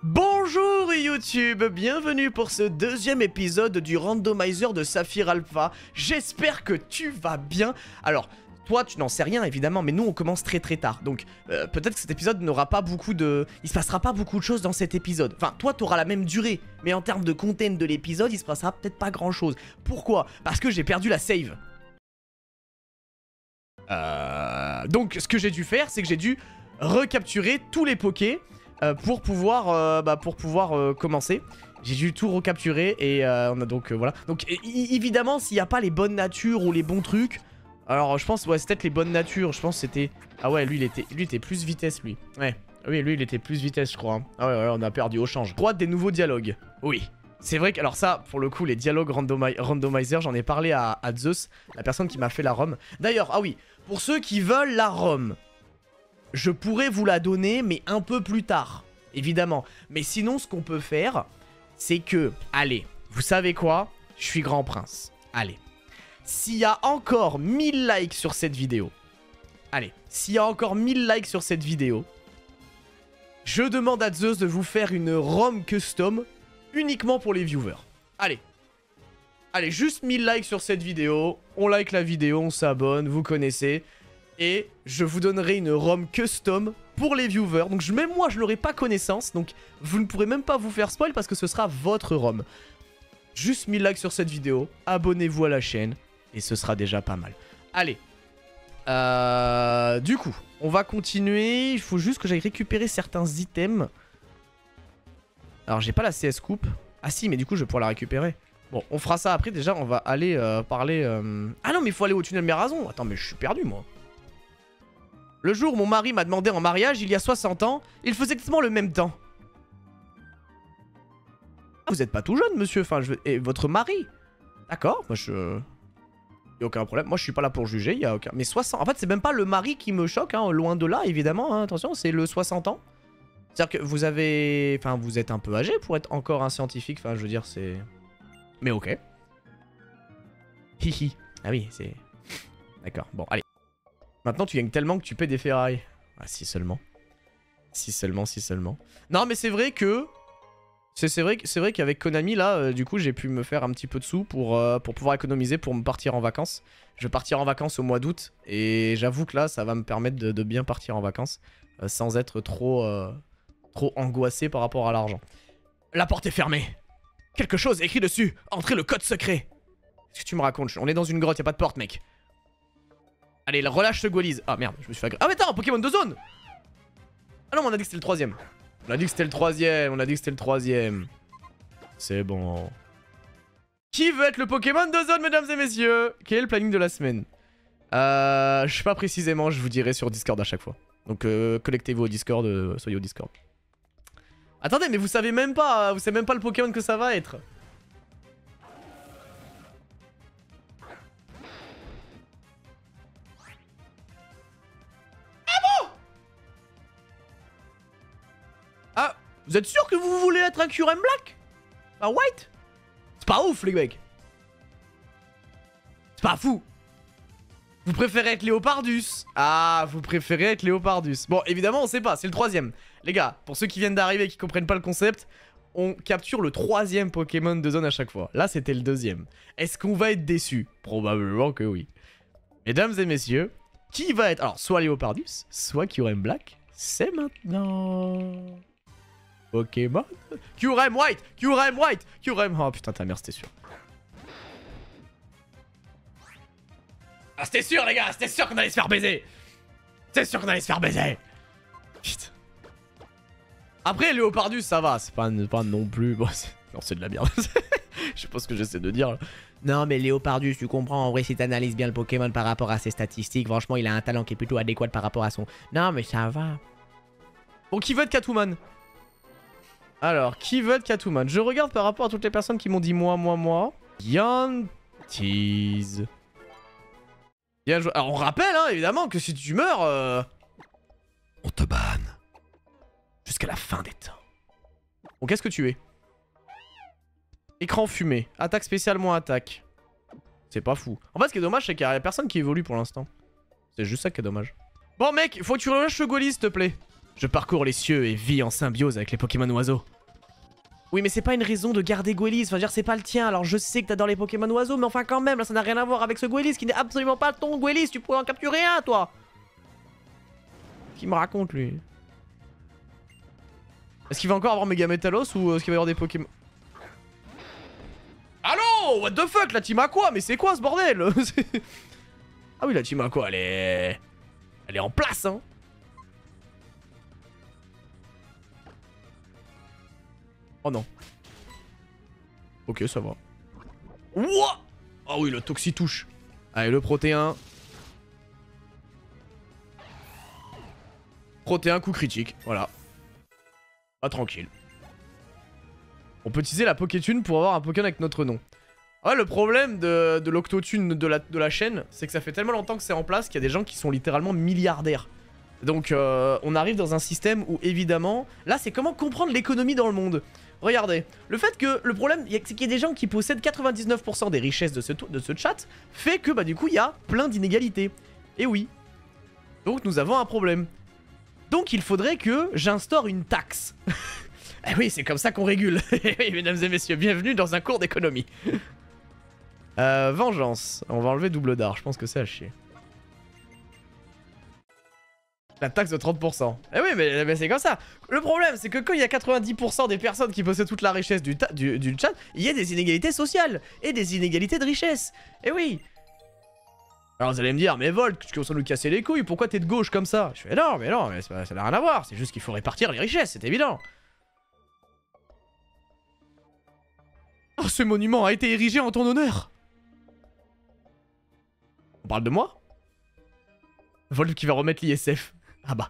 Bonjour YouTube, bienvenue pour ce deuxième épisode du randomizer de Saphir Alpha. J'espère que tu vas bien. Alors, toi tu n'en sais rien évidemment, mais nous on commence très tard. Donc peut-être que cet épisode n'aura pas beaucoup de... Il se passera pas beaucoup de choses dans cet épisode. Enfin, toi t'auras la même durée, mais en termes de content de l'épisode, il se passera peut-être pas grand chose. Pourquoi? Parce que j'ai perdu la save. Donc ce que j'ai dû faire, c'est que j'ai dû recapturer tous les pokés pour pouvoir commencer. J'ai dû tout recapturer et on a donc voilà. Donc évidemment s'il n'y a pas les bonnes natures ou les bons trucs, alors je pense ouais c'est peut-être les bonnes natures. Je pense c'était... Ah ouais lui il était plus vitesse lui. Ouais oui lui il était plus vitesse je crois hein. Ah ouais on a perdu au change. Droite des nouveaux dialogues. Oui. C'est vrai que, alors ça, pour le coup, les dialogues randomizer, j'en ai parlé à Zeus, la personne qui m'a fait la ROM. D'ailleurs, ah oui, pour ceux qui veulent la ROM, je pourrais vous la donner, mais un peu plus tard, évidemment. Mais sinon, ce qu'on peut faire, c'est que, allez, vous savez quoi? Je suis grand prince. Allez, s'il y a encore 1000 likes sur cette vidéo, allez, s'il y a encore 1000 likes sur cette vidéo, je demande à Zeus de vous faire une ROM custom uniquement pour les viewers. Allez. Allez, juste 1000 likes sur cette vidéo. On like la vidéo, on s'abonne, vous connaissez. Et je vous donnerai une ROM custom pour les viewers. Donc même moi, je n'aurai pas connaissance. Donc vous ne pourrez même pas vous faire spoil parce que ce sera votre ROM. Juste 1000 likes sur cette vidéo. Abonnez-vous à la chaîne. Et ce sera déjà pas mal. Allez. Du coup, on va continuer. Il faut juste que j'aille récupérer certains items. Alors j'ai pas la CS coupe. Ah si mais du coup je vais pouvoir la récupérer. Bon on fera ça après. Déjà on va aller parler Ah non mais il faut aller au tunnel Mérazon. Attends mais je suis perdu moi. Le jour où mon mari m'a demandé en mariage il y a 60 ans, il faisait exactement le même temps. Ah, vous êtes pas tout jeune monsieur. Enfin et votre mari. D'accord moi je... Y a aucun problème. Moi je suis pas là pour juger. Y a aucun... Mais 60... En fait c'est même pas le mari qui me choque hein. Loin de là évidemment hein. Attention c'est le 60 ans. C'est-à-dire que vous avez... Enfin, vous êtes un peu âgé pour être encore un scientifique. Enfin, je veux dire, c'est... Mais ok. Hihi. Ah oui, c'est... D'accord, bon, allez. Maintenant, tu gagnes tellement que tu paies des Ferrari. Ah, si seulement. Si seulement, si seulement. Non, mais c'est vrai que... C'est vrai qu'avec Konami, là, du coup, j'ai pu me faire un petit peu de sous pour pouvoir économiser pour me partir en vacances. Je vais partir en vacances au mois d'août. Et j'avoue que là, ça va me permettre de bien partir en vacances. Sans être trop angoissé par rapport à l'argent. La porte est fermée. Quelque chose est écrit dessus. Entrez le code secret. Qu'est-ce que tu me racontes? On est dans une grotte, y a pas de porte, mec. Allez, relâche ce Goualiz. Ah merde, je me suis fait... Ah mais attends, Pokémon de zone. Ah non, mais on a dit que c'était le troisième. On a dit que c'était le troisième. On a dit que c'était le troisième. C'est bon. Qui veut être le Pokémon de zone, mesdames et messieurs? Quel est le planning de la semaine? Je sais pas précisément, je vous dirai sur Discord à chaque fois. Donc connectez-vous au Discord, soyez au Discord. Attendez, mais vous savez même pas le Pokémon que ça va être. Ah bon? Ah, vous êtes sûr que vous voulez être un Kyurem Black? Un White? C'est pas ouf les mecs. C'est pas fou. Vous préférez être Léopardus? Ah, vous préférez être Léopardus. Bon, évidemment, on sait pas, c'est le troisième. Les gars, pour ceux qui viennent d'arriver et qui comprennent pas le concept, on capture le troisième Pokémon de zone à chaque fois. Là, c'était le deuxième. Est-ce qu'on va être déçu? Probablement que oui. Mesdames et messieurs, qui va être... Alors, soit Léopardus, soit Kyurem Black. C'est maintenant... Pokémon... Kyurem White! Kyurem White! Kyurem... Oh putain, ta mère, c'était sûr. Ah c'était sûr les gars, c'était sûr qu'on allait se faire baiser. C'était sûr qu'on allait se faire baiser. Putain. Après Léopardus ça va, c'est pas non plus... Bon, non c'est de la merde. Je sais pas ce que j'essaie de dire là. Non mais Léopardus tu comprends, en vrai si t'analyses bien le Pokémon par rapport à ses statistiques, franchement il a un talent qui est plutôt adéquat par rapport à son... Non mais ça va. Bon qui veut être Catwoman? Alors qui veut être Catwoman? Je regarde par rapport à toutes les personnes qui m'ont dit moi. Yantease. Bien joué. Alors on rappelle hein, évidemment que si tu meurs, on te banne. Jusqu'à la fin des temps. Bon qu'est-ce que tu es? Écran fumé. Attaque spéciale moins attaque. C'est pas fou. En fait ce qui est dommage c'est qu'il y a personne qui évolue pour l'instant. C'est juste ça qui est dommage. Bon mec, faut que tu relâches le Goualiz s'il te plaît. Je parcours les cieux et vis en symbiose avec les Pokémon oiseaux. Oui, mais c'est pas une raison de garder Gwelis. Enfin, je veux dire, c'est pas le tien. Alors, je sais que t'adores les Pokémon oiseaux, mais enfin, quand même, là, ça n'a rien à voir avec ce Gwelis qui n'est absolument pas ton Gwelis. Tu pourrais en capturer un, toi. Qui me raconte, lui? Est-ce qu'il va encore avoir Mega Metalos ou est-ce qu'il va y avoir des Pokémon? Allô? What the fuck? La team a quoi? Mais c'est quoi ce bordel? Ah oui, la team a quoi? Elle est en place, hein. Oh non. Ok, ça va. Ouah! Ah oui, le Toxi touche. Allez, le Protéin. Protéin, coup critique. Voilà. Ah, tranquille. On peut utiliser la Pokétune pour avoir un Pokémon avec notre nom. Ouais, le problème de l'Octotune de la chaîne, c'est que ça fait tellement longtemps que c'est en place qu'il y a des gens qui sont littéralement milliardaires. Donc, on arrive dans un système où, évidemment... Là, c'est comment comprendre l'économie dans le monde. Regardez, le fait que... Le problème, c'est qu'il y a des gens qui possèdent 99% des richesses de ce chat, fait que, bah, du coup, il y a plein d'inégalités. Et oui. Donc, nous avons un problème. Donc, il faudrait que j'instaure une taxe. Eh oui, c'est comme ça qu'on régule. Oui, mesdames et messieurs, bienvenue dans un cours d'économie. Vengeance. On va enlever double dard, je pense que c'est à chier. La taxe de 30%. Eh oui, mais c'est comme ça. Le problème, c'est que quand il y a 90% des personnes qui possèdent toute la richesse du chat, il y a des inégalités sociales et des inégalités de richesse. Eh oui. Alors vous allez me dire, mais Volt, tu commences à nous casser les couilles, pourquoi t'es de gauche comme ça? Je fais non, mais ça n'a rien à voir, c'est juste qu'il faut répartir les richesses, c'est évident. Oh, ce monument a été érigé en ton honneur. On parle de moi? Volt qui va remettre l'ISF. Ah bah.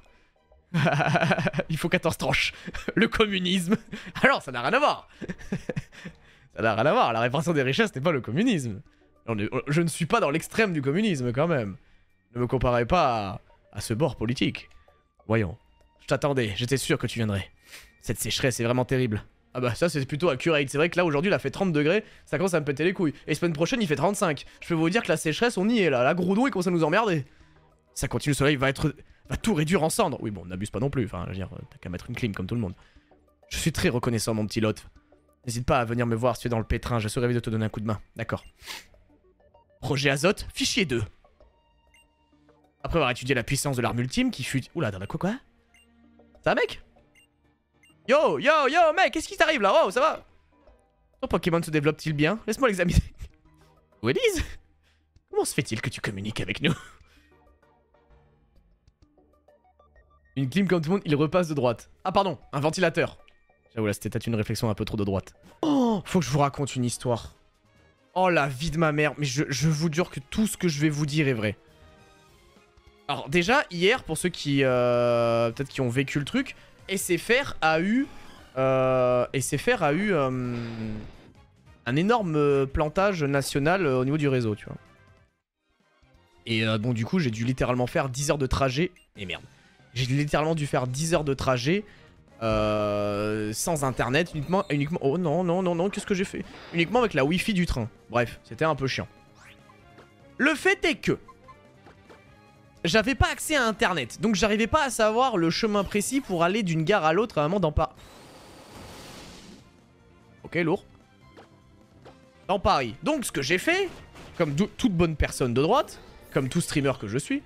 Il faut 14 tranches. Le communisme. Alors, ça n'a rien à voir. Ça n'a rien à voir. La répartition des richesses n'est pas le communisme. Je ne suis pas dans l'extrême du communisme, quand même. Ne me comparez pas à ce bord politique. Voyons. Je t'attendais. J'étais sûr que tu viendrais. Cette sécheresse est vraiment terrible. Ah bah ça c'est plutôt accurate. C'est vrai que là aujourd'hui il a fait 30 degrés. Ça commence à me péter les couilles. Et semaine prochaine il fait 35. Je peux vous dire que la sécheresse on y est là. La Groudon il commence à nous emmerder. Ça continue, le soleil va tout réduire en cendres. Oui bon, on n'abuse pas non plus, enfin je veux dire, t'as qu'à mettre une clim comme tout le monde. Je suis très reconnaissant mon petit Lot. N'hésite pas à venir me voir si tu es dans le pétrin, je serai ravi de te donner un coup de main. D'accord. Projet Azote, fichier 2. Après avoir étudié la puissance de l'arme ultime qui fut... Oula, dans la quoi? Ça va mec? Yo mec, qu'est-ce qui t'arrive là? Oh, ça va? Ton Pokémon se développe-t-il bien? Laisse-moi l'examiner. Où Elise? Comment se fait-il que tu communiques avec nous? Une clim comme tout le monde, il repasse de droite. Ah pardon, un ventilateur. J'avoue là c'était peut-être une réflexion un peu trop de droite. Oh, faut que je vous raconte une histoire. Oh la vie de ma mère, mais je vous jure que tout ce que je vais vous dire est vrai. Alors déjà, hier, pour ceux qui peut-être qui ont vécu le truc, SFR a eu un énorme plantage national au niveau du réseau, tu vois. Et bon du coup j'ai dû littéralement faire 10 heures de trajet. Et merde. J'ai littéralement dû faire 10 heures de trajet sans internet, uniquement... Oh non, qu'est-ce que j'ai fait? Uniquement avec la wifi du train. Bref, c'était un peu chiant. Le fait est que j'avais pas accès à internet, donc j'arrivais pas à savoir le chemin précis pour aller d'une gare à l'autre à un moment dans Paris. Ok, lourd. Dans Paris. Donc ce que j'ai fait, comme toute bonne personne de droite, comme tout streamer que je suis,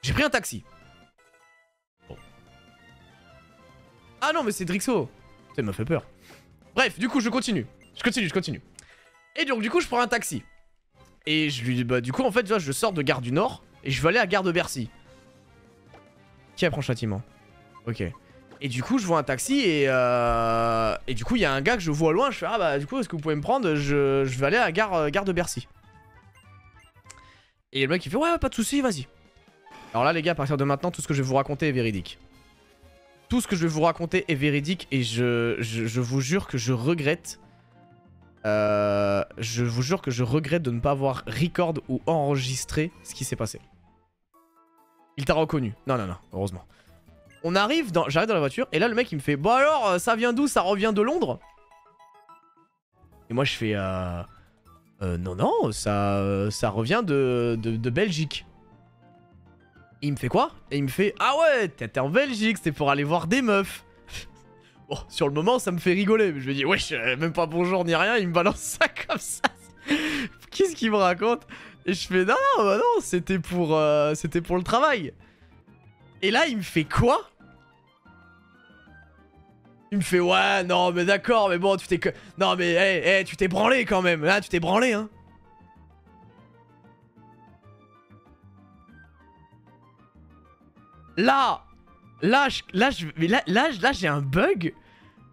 j'ai pris un taxi. Bon. Ah non mais c'est Drixo. Ça m'a fait peur. Bref, du coup je continue. Je continue. Et donc du coup je prends un taxi. Et je lui bah du coup en fait tu vois, je sors de Gare du Nord et je veux aller à Gare de Bercy. Qui apprend châtiment? Ok. Et du coup je vois un taxi et du coup il y a un gars que je vois au loin. Je fais ah bah du coup est-ce que vous pouvez me prendre? Je vais aller à Gare de Bercy. Et le mec il fait ouais pas de soucis, vas-y. Alors là les gars, à partir de maintenant tout ce que je vais vous raconter est véridique. Tout ce que je vais vous raconter est véridique et je vous jure que je regrette. Je vous jure que je regrette de ne pas avoir record ou enregistré ce qui s'est passé. Il t'a reconnu. Non, heureusement. J'arrive dans la voiture et là le mec il me fait bon alors ça vient d'où? Ça revient de Londres? Et moi je fais non, ça revient de Belgique. Et il me fait quoi? Et il me fait ah ouais, t'es en Belgique, c'était pour aller voir des meufs. Bon, sur le moment, ça me fait rigoler. Mais je me dis, wesh, même pas bonjour ni rien, il me balance ça comme ça. Qu'est-ce qu'il me raconte? Et je fais, non, non, bah non, c'était pour le travail. Et là, il me fait quoi? Il me fait, ouais, non, mais d'accord, mais bon, tu t'es... Non, mais, hey, tu t'es branlé quand même. Là, tu t'es branlé, hein. Là, j'ai un bug.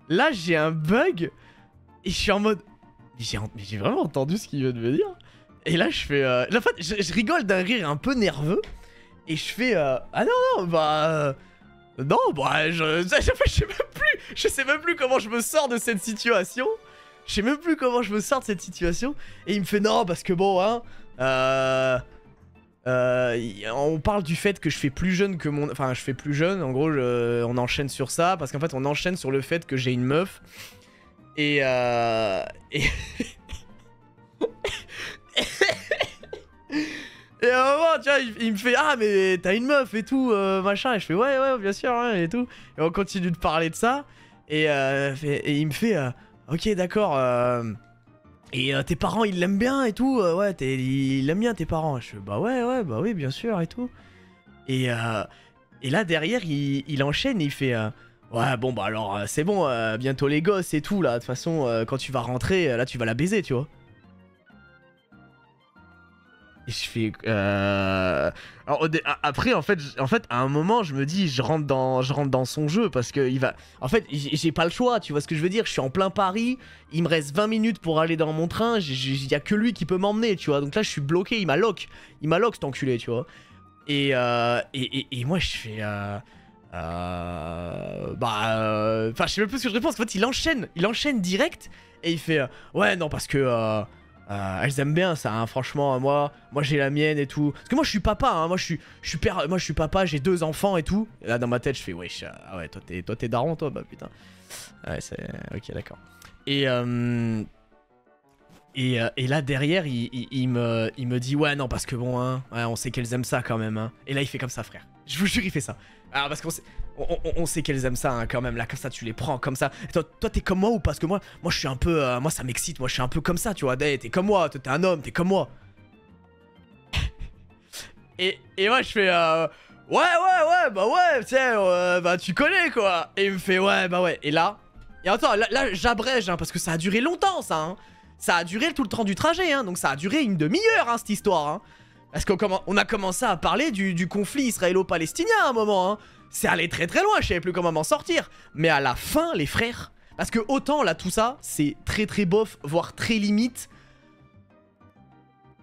Là, j'ai un bug. Et je suis en mode... Mais j'ai vraiment entendu ce qu'il vient de me dire. Et là, je fais... En fait, je rigole d'un rire un peu nerveux. Et je fais... Ah non, non, bah... Non, bah, je sais même plus. Je sais même plus comment je me sors de cette situation. Je sais même plus comment je me sors de cette situation. Et il me fait, non, parce que bon, hein... on parle du fait que je fais plus jeune que mon... Enfin, je fais plus jeune, en gros, on enchaîne sur ça, parce qu'en fait, on enchaîne sur le fait que j'ai une meuf. Et et à un moment, tu vois, il me fait, ah, mais t'as une meuf et tout, machin. Et je fais, ouais, ouais, bien sûr, ouais, et tout. Et on continue de parler de ça. Et il me fait, ok, d'accord, et tes parents, ils l'aiment bien et tout, ouais, ils l'aiment bien tes parents. Je fais, bah ouais, ouais, bah oui, bien sûr et tout. Et là, derrière, il enchaîne et il fait, ouais, bon, bah alors, c'est bon, bientôt les gosses et tout, là. De toute façon, quand tu vas rentrer, là, tu vas la baiser, tu vois. Et je fais... Alors, après, en fait, à un moment, je me dis, je rentre dans son jeu parce que il va... En fait, j'ai pas le choix, tu vois ce que je veux dire? Je suis en plein Paris, il me reste 20 minutes pour aller dans mon train, il y a que lui qui peut m'emmener, tu vois. Donc là, je suis bloqué, il m'a lock. Il m'a lock, cet enculé, tu vois. Et moi, je fais... Enfin, je sais même plus ce que je réponds, parce qu'en fait, il enchaîne direct, et il fait... ouais, non, parce que... elles aiment bien ça, hein, franchement, moi j'ai la mienne et tout. Parce que moi je suis papa, hein, moi je suis papa, j'ai 2 enfants et tout. Et là dans ma tête je fais, wesh, ah ouais, toi t'es daron, toi, bah putain. Ouais, c'est... Ok, d'accord. Et là derrière il me dit, ouais, non, parce que bon, hein, ouais, on sait qu'elles aiment ça quand même, hein. Et là il fait comme ça, frère. Je vous jure, il fait ça. Alors parce qu'on sait qu'elles aiment ça, hein, quand même, là, comme ça, tu les prends comme ça. Et toi t'es comme moi ou parce que moi je suis un peu... moi ça m'excite, moi je suis un peu comme ça, tu vois. T'es comme moi, t'es un homme, t'es comme moi. et moi je fais... ouais, bah ouais, tu sais, bah tu connais, quoi. Et il me fait, ouais, bah ouais. Et là... Et attends, là j'abrège, hein, parce que ça a duré longtemps, ça, hein. Ça a duré tout le temps du trajet, hein. Donc ça a duré une demi-heure, hein, cette histoire, hein. Parce qu'on a commencé à parler du conflit israélo-palestinien à un moment, hein. C'est allé très très loin, je savais plus comment m'en sortir. Mais à la fin, les frères... Parce que autant, là, tout ça, c'est très très bof, voire très limite.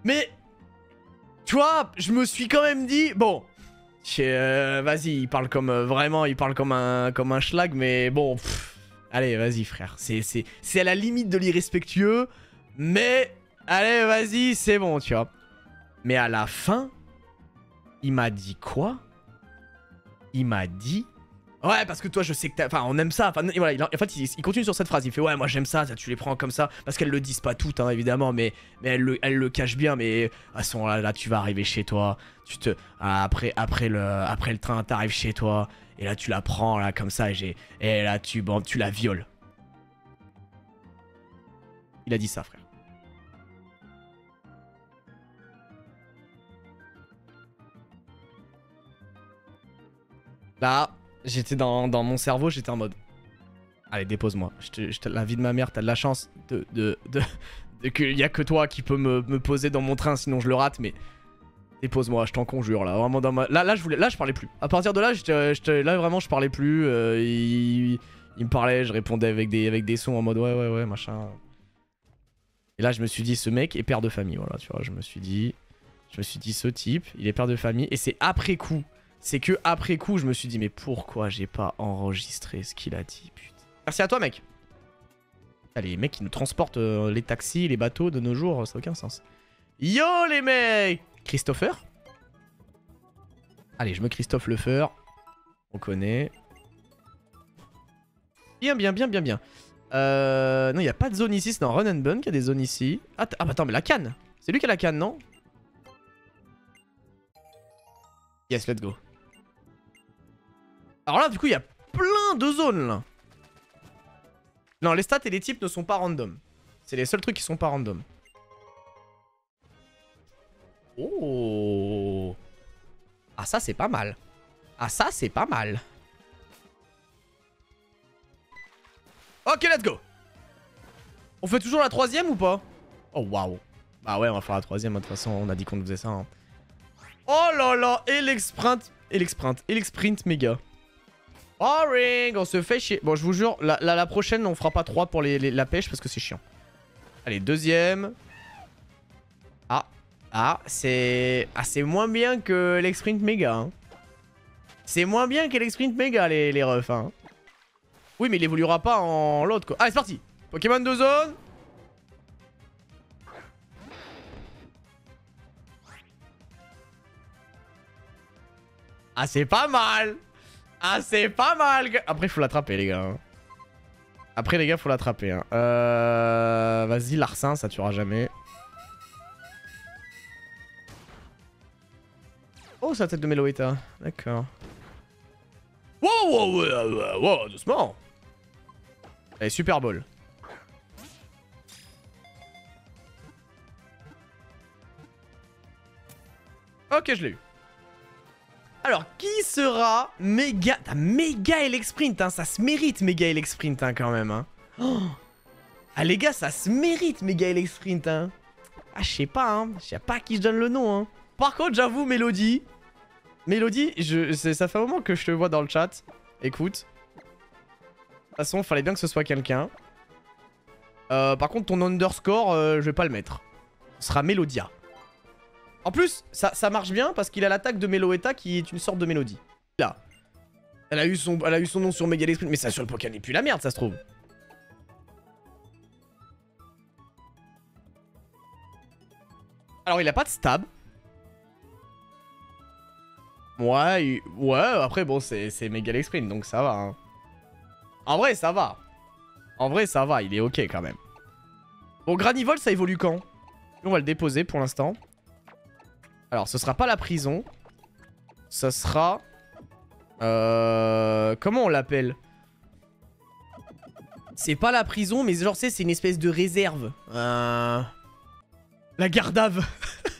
Mais... Tu vois, je me suis quand même dit... Bon... vas-y, il parle comme... vraiment, il parle comme un schlag, mais bon... allez, vas-y, frère. C'est à la limite de l'irrespectueux. Mais... allez, vas-y, c'est bon, tu vois. Mais à la fin, il m'a dit quoi? Il m'a dit... Ouais, parce que toi, je sais que t'as... Enfin, on aime ça. Enfin, voilà, en fait, il continue sur cette phrase. Il fait, ouais, moi, j'aime ça, tu les prends comme ça. Parce qu'elles le disent pas toutes, hein, évidemment. Mais elles le cachent bien. Mais à ce moment-là, là, tu vas arriver chez toi. Tu te... après le train, t'arrives chez toi. Et là, tu la prends, là, comme ça. Et là, tu la violes. Il a dit ça, frère. Là, j'étais dans mon cerveau, j'étais en mode... Allez, dépose-moi. La vie de ma mère, t'as de la chance qu'il y a que toi qui peux me poser dans mon train, sinon je le rate, mais... Dépose-moi, je t'en conjure, là. Vraiment dans ma... Là, je parlais plus. À partir de là, là vraiment, je parlais plus. Il me parlait, je répondais avec des sons en mode ouais, machin. Et là, je me suis dit, ce mec est père de famille, voilà, tu vois. Je me suis dit, ce type, il est père de famille. Et c'est après coup... C'est que après coup, je me suis dit, mais pourquoi j'ai pas enregistré ce qu'il a dit, putain. Merci à toi, mec. Allez, les mecs qui nous transportent les taxis, les bateaux de nos jours, ça n'a aucun sens. Yo, les mecs! Christopher? Allez, je me Christophe le Feur. On connaît. Bien. Non, il n'y a pas de zone ici, c'est dans Run and Bun qu'il y a des zones ici. Ah, bah attends, mais la canne. C'est lui qui a la canne, non? Yes, let's go. Alors là, du coup, il y a plein de zones, là. Non, les stats et les types ne sont pas random. C'est les seuls trucs qui sont pas random. Oh. Ah ça c'est pas mal. Ah ça c'est pas mal. Ok, let's go. On fait toujours la troisième ou pas? Oh waouh. Bah ouais, on va faire la troisième, de toute façon on a dit qu'on faisait ça. Hein. Oh là là, et l'exprint méga. Boring, on se fait chier. Bon, je vous jure, la prochaine, on fera pas 3 pour la pêche parce que c'est chiant. Allez, deuxième. C'est moins bien que l'exprint méga. Hein. C'est moins bien que l'exprint méga, les refs. Hein. Oui, mais il évoluera pas en l'autre, quoi. Allez, c'est parti. Pokémon de zone. Ah, c'est pas mal. Ah, c'est pas mal. Après, il faut l'attraper, les gars. Après, les gars, faut l'attraper. Hein. Vas-y, Larcin, ça tuera jamais. Oh, sa tête de Meloetta. D'accord. Wow, doucement. Allez, Super Ball. Ok, je l'ai eu. Alors, qui sera méga... Méga Elexprint, hein, ça se mérite méga Elexprint, hein, quand même, hein. Oh. Ah, les gars, ça se mérite méga Elexprint, hein. Ah, je sais pas, hein. Je sais pas à qui je donne le nom, hein. Par contre, j'avoue, Mélodie... Mélodie, ça fait un moment que je te vois dans le chat. Écoute. De toute façon, il fallait bien que ce soit quelqu'un. Par contre, ton underscore, je vais pas le mettre. Ce sera Mélodia. En plus, ça marche bien parce qu'il a l'attaque de Meloetta qui est une sorte de mélodie. Là. Elle a eu son nom sur Mega Elexprint. Mais ça sur le Pokémon, et puis la merde, ça se trouve. Alors, il a pas de stab. Ouais, après, bon, c'est Mega Elexprint, donc ça va. Hein. En vrai, ça va. En vrai, ça va, il est ok quand même. Bon, Granivol, ça évolue quand? On va le déposer pour l'instant. Alors, ce sera pas la prison. Ça sera... Comment on l'appelle? C'est pas la prison, mais genre, c'est une espèce de réserve. La Gardave.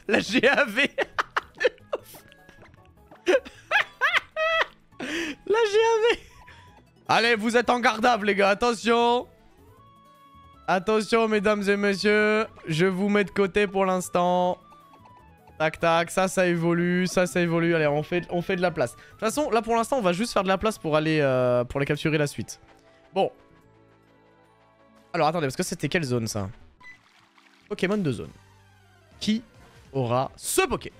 La GAV. La GAV. Allez, vous êtes en Gardave, les gars. Attention. Attention, mesdames et messieurs. Je vous mets de côté pour l'instant. Tac, tac. Ça évolue. Ça évolue. Allez, on fait de la place. De toute façon, là, pour l'instant, on va juste faire de la place pour aller... pour les capturer la suite. Bon. Alors, attendez, parce que c'était quelle zone, ça? Pokémon de zone. Qui aura ce Poké?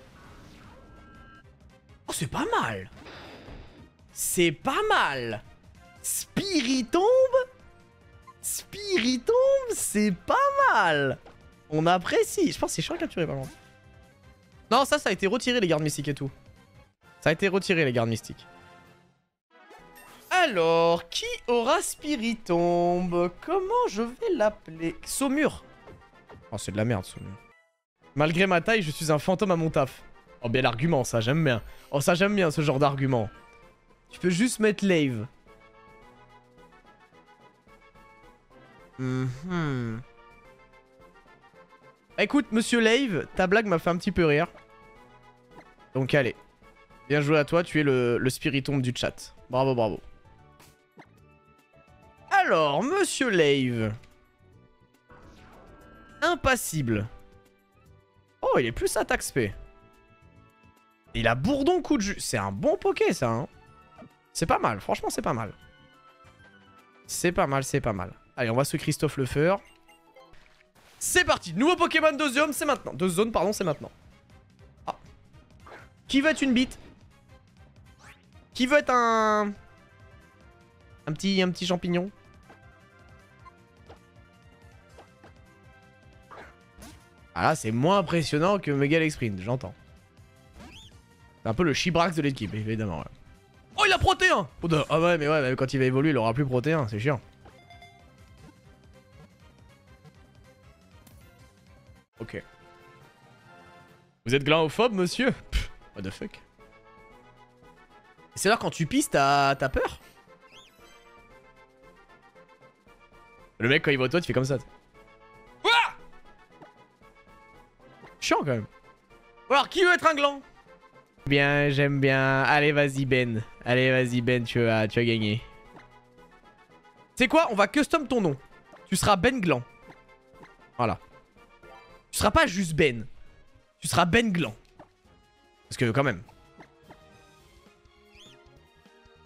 Oh, c'est pas mal. C'est pas mal. Spiritomb? Spiritomb, c'est pas mal. On apprécie. Je pense que c'est chiant à capturer, par contre. Non, ça a été retiré, les gardes mystiques et tout. Ça a été retiré, les gardes mystiques. Alors, qui aura Spiritomb? Comment je vais l'appeler? Saumur. Oh, c'est de la merde, Saumur. Malgré ma taille, je suis un fantôme à mon taf. Oh, bel argument, ça, j'aime bien. Oh, ça, j'aime bien, ce genre d'argument. Tu peux juste mettre Lave. Écoute, monsieur Lave, ta blague m'a fait un petit peu rire. Donc, allez. Bien joué à toi, tu es le Spiritomb du chat. Bravo, bravo. Alors, monsieur Lave. Impassible. Oh, il est plus attaque spé. Il a bourdon coup de jus. C'est un bon Poké, ça. Hein. C'est pas mal. Franchement, c'est pas mal. C'est pas mal, c'est pas mal. Allez, on va se Christophe Lefeur. C'est parti. Nouveau Pokémon de zone, c'est maintenant. De zone, pardon, c'est maintenant. Ah. Qui veut être une bite? Qui veut être un petit champignon? Ah là, c'est moins impressionnant que Mega Elexprint, j'entends. C'est un peu le Chibrax de l'équipe, évidemment. Ouais. Oh, il a Proté 1. Ah ouais, mais quand il va évoluer, il aura plus Proté 1, c'est chiant. Ok. Vous êtes glandophobe, monsieur? Pff, what the fuck? C'est là quand tu pisses, t'as peur? Le mec, quand il voit toi, tu fais comme ça. Ouah, chiant quand même. Alors, qui veut être un gland? Bien, j'aime bien. Allez, vas-y, Ben. Allez, vas-y, Ben, tu as gagné. C'est quoi? On va custom ton nom. Tu seras Ben Gland. Voilà. Tu seras pas juste Ben. Tu seras Ben Gland. Parce que, quand même.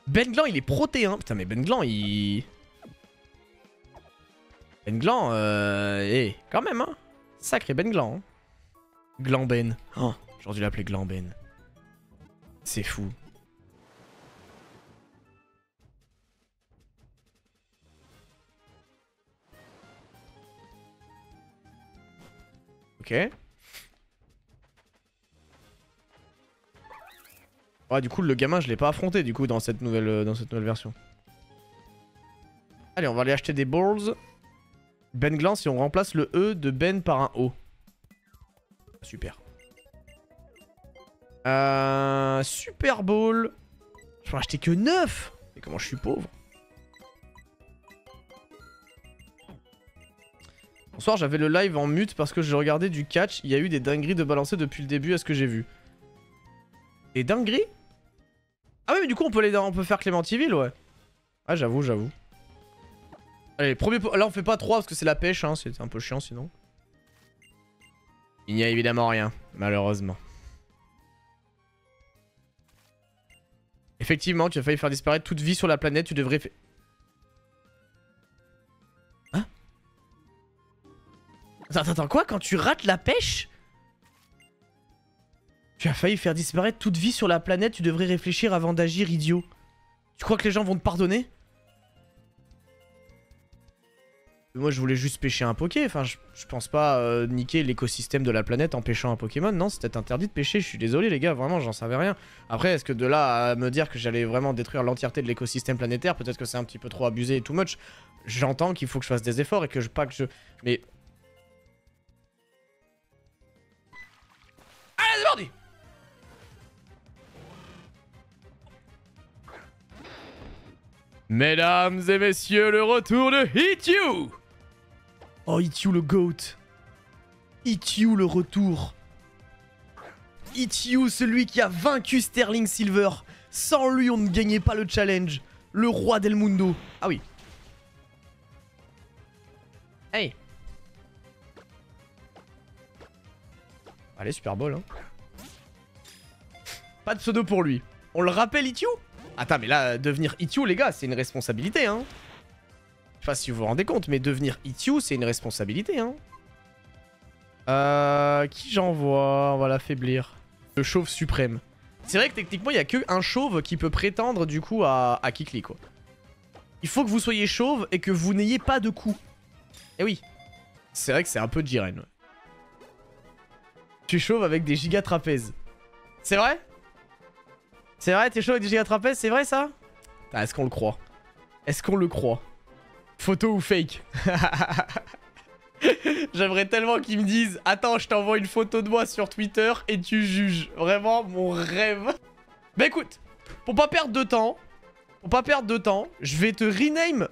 Ben Gland, il est protéin. Putain, mais Ben Gland, il... Ben Gland, quand même, hein. Sacré Ben Gland. Hein. Gland Ben. Oh, j'aurais dû l'appeler Gland Ben. C'est fou. Ok. Ouais, du coup, le gamin, je l'ai pas affronté, du coup, dans cette nouvelle version. Allez, on va aller acheter des balls. Ben Gland, si on remplace le E de Ben par un O. Super. Super Ball. Je peux en acheter que 9. Et comment je suis pauvre. Bonsoir, j'avais le live en mute parce que je regardais du catch. Il y a eu des dingueries de balancer depuis le début à ce que j'ai vu. Des dingueries? Ah oui, mais du coup, on peut faire Clémentiville, ouais. Ah, j'avoue. Allez, premier... Là, on fait pas 3 parce que c'est la pêche, hein. C'était un peu chiant, sinon. Il n'y a évidemment rien, malheureusement. Effectivement, tu as failli faire disparaître toute vie sur la planète. Tu devrais... Hein? Attends, quoi? Quand tu rates la pêche? Tu as failli faire disparaître toute vie sur la planète, tu devrais réfléchir avant d'agir, idiot. Tu crois que les gens vont te pardonner? Moi, je voulais juste pêcher un Poké. Enfin, je pense pas niquer l'écosystème de la planète en pêchant un Pokémon. Non, c'est peut-être interdit de pêcher. Je suis désolé, les gars. Vraiment, j'en savais rien. Après, est-ce que de là à me dire que j'allais vraiment détruire l'entièreté de l'écosystème planétaire, peut-être que c'est un petit peu trop abusé et too much. J'entends qu'il faut que je fasse des efforts et que je... Mais... Allez, c'est parti! Mesdames et messieurs, le retour de Hityu! Oh, Hityu le GOAT. Hityu le retour. Hityu, celui qui a vaincu Sterling Silver. Sans lui, on ne gagnait pas le challenge. Le roi del mundo. Ah oui. Hey. Allez, Super Bowl, hein. Pas de pseudo pour lui. On le rappelle, Hityu? Attends, mais là, devenir Hityu, les gars, c'est une responsabilité, hein. Je sais pas si vous vous rendez compte, mais devenir Hityu, c'est une responsabilité, hein. Qui j'envoie? On va l'affaiblir. Le chauve suprême. C'est vrai que techniquement, il n'y a qu'un chauve qui peut prétendre, du coup, à Kikli, quoi. Il faut que vous soyez chauve et que vous n'ayez pas de coup. Eh oui. C'est vrai que c'est un peu Jiren. Ouais. Tu es chauve avec des giga trapèzes. C'est vrai? C'est vrai, t'es chaud avec des giga trapèzes, c'est vrai ça? Est-ce qu'on le croit? Est-ce qu'on le croit? Photo ou fake? J'aimerais tellement qu'ils me disent: attends, je t'envoie une photo de moi sur Twitter et tu juges. Vraiment, mon rêve. Bah écoute, pour pas perdre de temps, je vais te rename.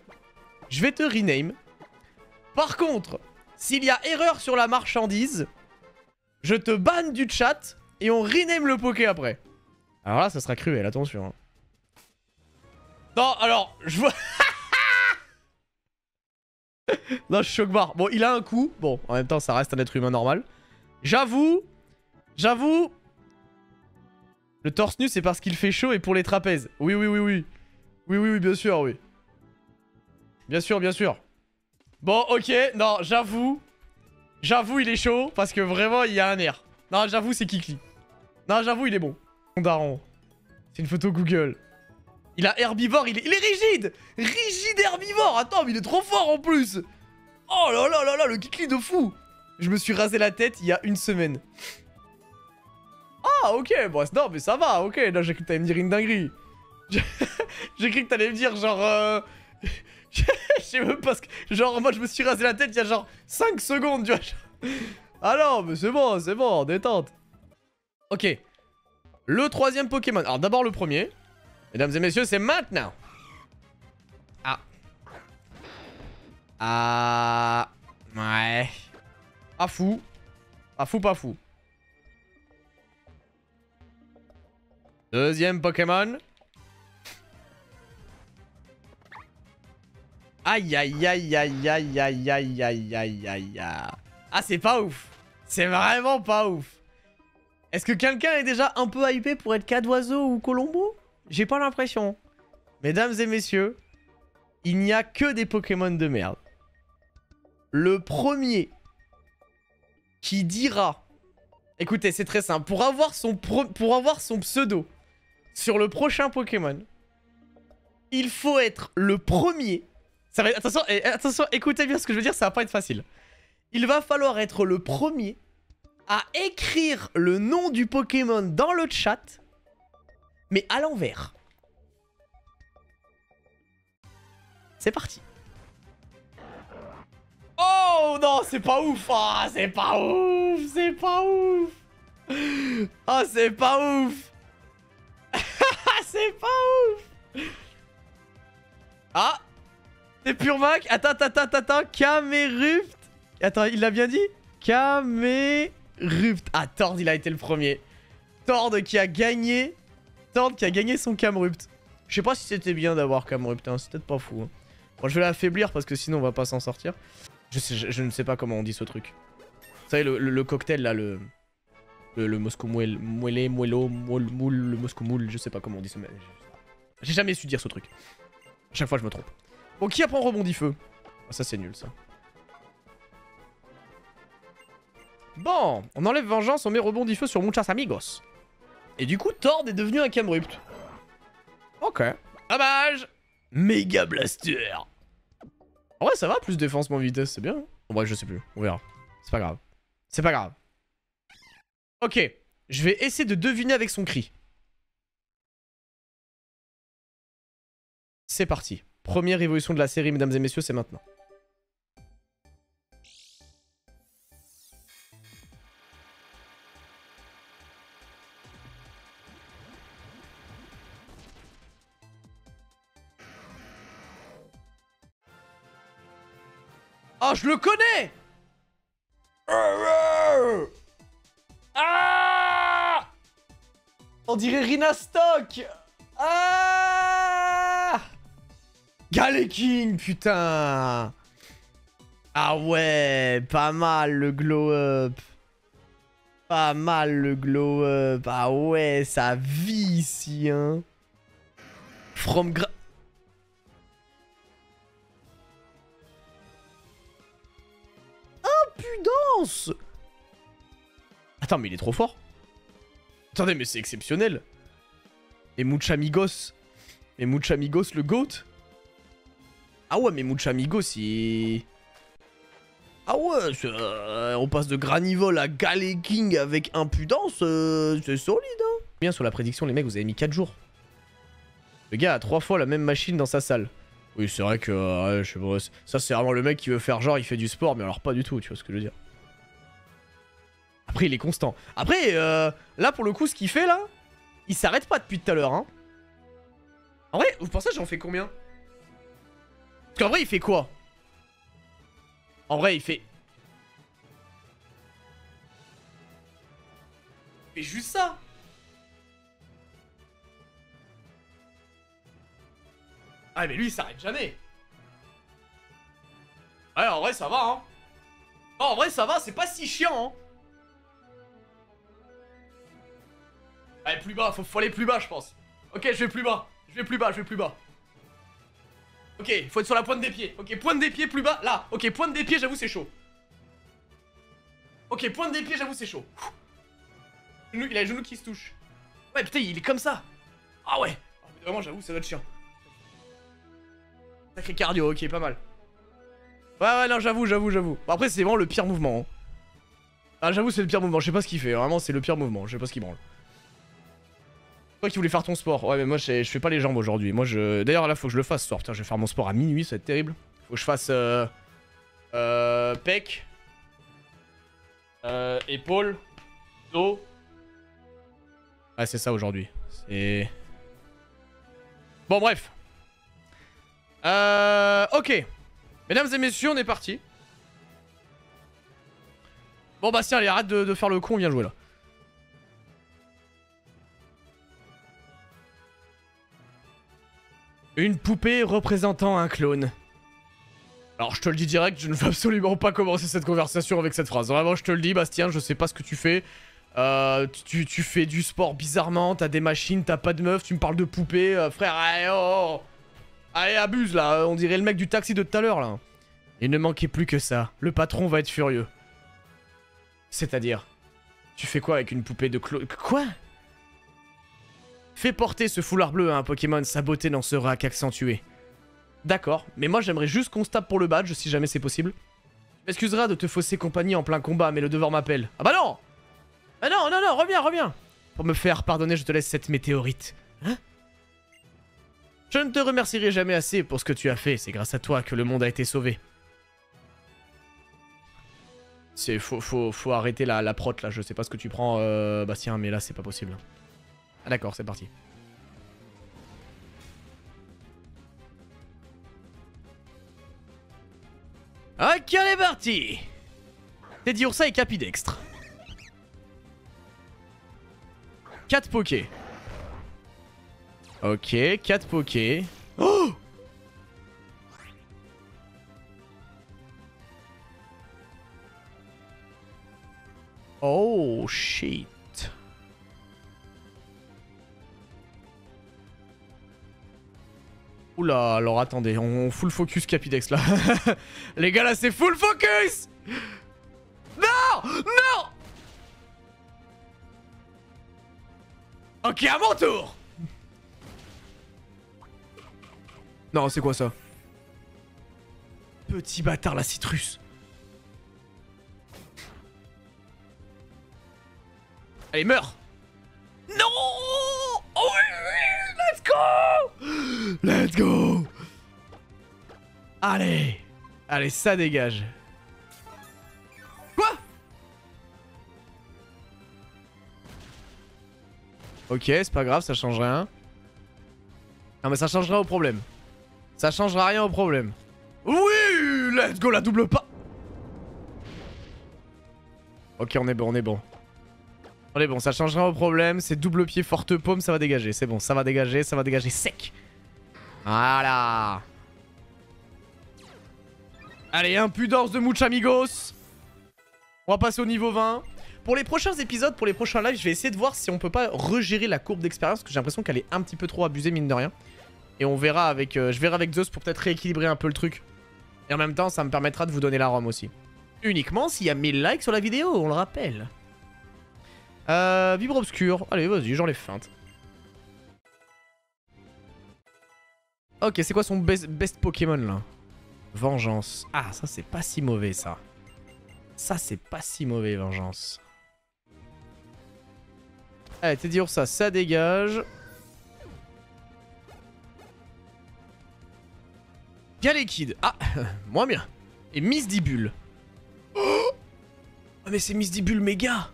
Par contre, s'il y a erreur sur la marchandise, je te banne du chat et on rename le Poké après. Alors là, ça sera cruel, attention. Hein. Non, alors, je vois... Non, je choque barre. Bon, il a un coup. Bon, en même temps, ça reste un être humain normal. J'avoue... Le torse nu, c'est parce qu'il fait chaud et pour les trapèzes. Oui. Oui, bien sûr, oui. Bien sûr. Bon, ok, non, j'avoue, il est chaud parce que vraiment, il y a un air. Non, j'avoue, c'est Kikli. Non, j'avoue, il est bon. Daron. C'est une photo Google. Il a herbivore, il est rigide. Rigide herbivore. Attends, mais il est trop fort en plus. Oh là là, le Kikli de fou. Je me suis rasé la tête il y a une semaine. Ah, ok, bon, non, mais ça va, ok. Non, j'ai cru que t'allais me dire une dinguerie. J'ai cru que t'allais me dire genre... Je sais même pas ce que... Genre, moi, je me suis rasé la tête il y a genre 5 secondes, tu vois. Ah non, mais c'est bon, détente. Ok. Le troisième Pokémon. Alors, d'abord le premier. Mesdames et messieurs, c'est maintenant. Ah. Ah... Ouais. Pas fou. Pas fou, pas fou. Deuxième Pokémon. Aïe, aïe, aïe, aïe, aïe, aïe, aïe, aïe, aïe, aïe. Ah, c'est pas ouf. C'est vraiment pas ouf. Est-ce que quelqu'un est déjà un peu hypé pour être Cadoiseau ou Colombo? J'ai pas l'impression. Mesdames et messieurs, il n'y a que des Pokémon de merde. Le premier qui dira... Écoutez, c'est très simple. Pour avoir son pseudo sur le prochain Pokémon, il faut être le premier... Ça va... attention, écoutez bien ce que je veux dire, ça va pas être facile. Il va falloir être le premier à écrire le nom du Pokémon dans le chat, mais à l'envers. C'est parti. Oh non, c'est pas ouf. Ah, c'est pas ouf. C'est pas ouf. Ah, c'est pas ouf. C'est pas ouf. Ah, c'est Purmac. Attends. Camerupt. Attends, il l'a bien dit? Camerupt. Ah, Tord, il a été le premier. Tord qui a gagné. Tord qui a gagné son Camerupt. Je sais pas si c'était bien d'avoir Camerupt, hein. C'est peut-être pas fou. Hein. Bon, je vais l'affaiblir parce que sinon on va pas s'en sortir. Je ne sais pas comment on dit ce truc. Vous savez, le cocktail là, le Moscow Moelle, Moello, Moule, le Moscow Moule, je sais pas comment on dit ce... J'ai jamais su dire ce truc. À chaque fois je me trompe. Bon, qui apprend rebondit feu? Ah, ça c'est nul ça. Bon, on enlève vengeance, on met rebondit feu sur Muchas Amigos. Et du coup, Tord est devenu un Camerupt. Ok. Dommage. Méga Blaster. En vrai, ça va, plus défense, moins vitesse, c'est bien. En vrai, je sais plus, on verra. C'est pas grave. C'est pas grave. Ok, je vais essayer de deviner avec son cri. C'est parti. Première évolution de la série, mesdames et messieurs, c'est maintenant. Oh, je le connais! Ah! On dirait Rina Stock! Ah! Galeking, putain! Ah ouais, pas mal le glow-up. Pas mal le glow-up. Ah ouais, ça vit ici, hein. From Gra... Impudence! Attends, mais il est trop fort. Attendez, mais c'est exceptionnel. Et Muchamigos. Et Muchamigos, le GOAT. Ah ouais, mais Muchamigos, il... Ah ouais, on passe de Granivol à Galeking avec impudence, c'est solide, hein. Bien sur la prédiction, les mecs, vous avez mis 4 jours. Le gars a 3 fois la même machine dans sa salle. Oui, c'est vrai que, ouais, je sais pas, ça c'est vraiment le mec qui veut faire genre, il fait du sport, mais alors pas du tout, tu vois ce que je veux dire. Après, il est constant. Après, là, pour le coup, ce qu'il fait, là, il s'arrête pas depuis tout à l'heure, hein. En vrai, vous pensez que j'en fais combien? Parce qu'en vrai, il fait quoi? En vrai, il fait juste ça. Ah, mais lui, il s'arrête jamais. Ouais, en vrai, ça va, hein. Non, en vrai, ça va, c'est pas si chiant, hein. Allez, plus bas, faut aller plus bas, je pense. Ok, je vais plus bas. Je vais plus bas. Ok, faut être sur la pointe des pieds. Ok, pointe des pieds plus bas, là. Ok, pointe des pieds, j'avoue, c'est chaud. Ok, pointe des pieds, j'avoue, c'est chaud. Il a les genoux qui se touchent. Ouais, putain, il est comme ça. Ah ouais. Vraiment, j'avoue, ça doit être chiant. Sacré cardio, ok, pas mal. Ouais, non, j'avoue. Bon, après, c'est vraiment le pire mouvement. Hein. Ah, j'avoue, c'est le pire mouvement. Je sais pas ce qu'il fait. Vraiment, c'est le pire mouvement. Je sais pas ce qu'il branle. Toi qui voulais faire ton sport. Ouais, mais moi, je fais pas les jambes aujourd'hui. Moi, je... D'ailleurs, là, faut que je le fasse ce soir. Putain, je vais faire mon sport à minuit, ça va être terrible. Faut que je fasse... pec. Épaule. Dos. Ah, c'est ça aujourd'hui. C'est... Bon, bref. Ok. Mesdames et messieurs, on est parti. Bon Bastien, allez, arrête de faire le con, viens jouer là. Une poupée représentant un clone. Alors je te le dis direct, je ne veux absolument pas commencer cette conversation avec cette phrase. Vraiment, je te le dis Bastien, je sais pas ce que tu fais. Tu fais du sport bizarrement, t'as des machines, t'as pas de meuf, tu me parles de poupée. Frère, allez, oh. Allez, abuse là, on dirait le mec du taxi de tout à l'heure là. Il ne manquait plus que ça, le patron va être furieux. C'est-à-dire, tu fais quoi avec une poupée de clone? Quoi? Fais porter ce foulard bleu à un Pokémon, sa beauté n'en sera qu'accentuée. D'accord, mais moi j'aimerais juste qu'on se tape pour le badge, si jamais c'est possible. Tu m'excuseras de te fausser compagnie en plein combat, mais le devoir m'appelle. Ah bah non! Ah non, non, non, reviens. Pour me faire pardonner, je te laisse cette météorite. Hein? Je ne te remercierai jamais assez pour ce que tu as fait, c'est grâce à toi que le monde a été sauvé. Faut arrêter la prot là, je sais pas ce que tu prends Bastien, mais là c'est pas possible. Ah d'accord, c'est parti. Ok, on est parti. Teddiursa et Capidextre. 4 pokés. Ok, 4 pokés. Oh! Oh shit. Oula, alors attendez, on full focus Capidex là. Les gars là c'est full focus. Non! Non! Ok, à mon tour. Non, c'est quoi ça? Petit bâtard la citrus. Allez, meurs. Non! Oh oui, let's go! Let's go! Allez! Allez, ça dégage. Quoi? Ok, c'est pas grave, ça change rien. Non mais ça changera au problème. Ça changera rien au problème. Oui! Let's go, la double pas. Ok, on est bon, on est bon. On est bon, ça changera au problème. C'est double pied, forte paume, ça va dégager. C'est bon, ça va dégager sec. Voilà. Allez, impudence de muchos amigos. On va passer au niveau 20. Pour les prochains épisodes, pour les prochains lives, je vais essayer de voir si on peut pas regérer la courbe d'expérience, parce que j'ai l'impression qu'elle est un petit peu trop abusée, mine de rien. Et on verra avec... je verrai avec Zeus pour peut-être rééquilibrer un peu le truc. Et en même temps, ça me permettra de vous donner la ROM aussi. Uniquement s'il y a 1000 likes sur la vidéo, on le rappelle. Vibre obscur. Allez, vas-y, j'en les feinte. Ok, c'est quoi son best Pokémon là? Vengeance. Ah, ça c'est pas si mauvais ça. Ça c'est pas si mauvais, Vengeance. Allez, Teddiursa, ça dégage. Galekid. Ah, moins bien. Et Misdibule. Oh, mais c'est Misdibule méga.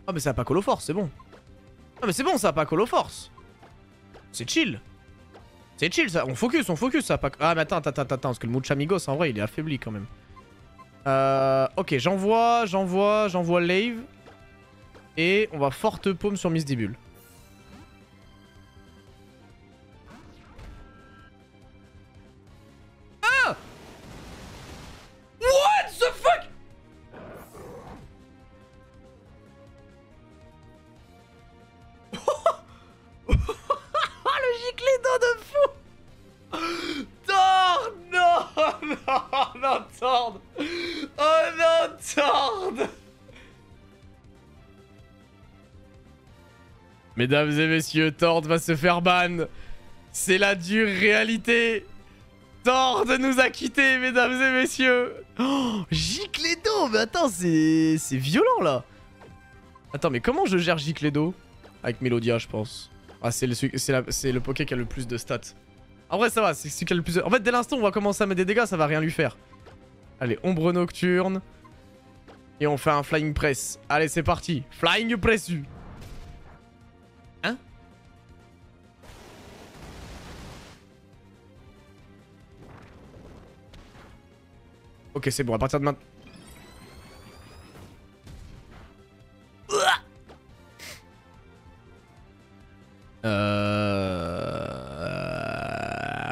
Ah mais ça a pas Call of Force, c'est bon. Ah mais c'est bon, ça a pas Call of Force. C'est chill. C'est chill, ça. On focus, ça a pas... Ah mais attends, parce que le Muchamigos, en vrai, il est affaibli quand même. Ok, j'envoie Lave. Et on va forte paume sur Misdibule. Ah! What the fuck? Le giclédo de fou! Tord! Non! Non, Tord! Oh non, Tord! Mesdames et messieurs, Tord va se faire ban. C'est la dure réalité. Tord nous a quittés, mesdames et messieurs. Oh, Giclédo, mais attends, c'est violent là. Attends, mais comment je gère Giclédo? Avec Mélodia, je pense. Ah, c'est le Poké qui a le plus de stats. En vrai, ça va, c'est celui qui a le plus de... En fait, dès l'instant où on va commencer à mettre des dégâts, ça va rien lui faire. Allez, ombre nocturne. Et on fait un flying press. Allez, c'est parti. Flying pressu. Hein? Ok, c'est bon, à partir de maintenant...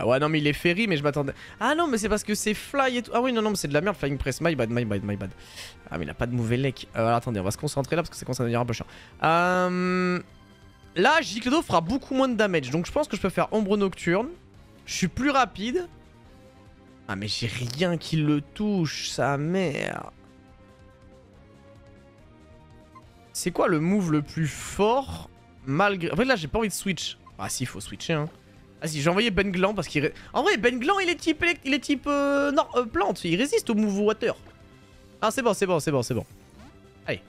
Ouais, non, mais il est ferry, mais je m'attendais... Ah non, mais c'est parce que c'est fly et tout. Ah oui, non, non, mais c'est de la merde, flying press. My bad, my bad, my bad. Ah, mais il a pas de mauvais lec. Alors, attendez, on va se concentrer là parce que c'est quand ça va devenir un peu chiant. Là, Gicledo fera beaucoup moins de damage. Donc, je pense que je peux faire ombre nocturne. Je suis plus rapide. Ah, mais j'ai rien qui le touche, sa mère. C'est quoi le move le plus fort malgré... En fait, là, j'ai pas envie de switch. Ah, si, il faut switcher, hein. Ah si, j'ai envoyé Ben Glan parce qu'il... En vrai, Ben Glan, il est type, plante. Il résiste au move water. Ah, c'est bon, c'est bon, c'est bon, c'est bon. Allez.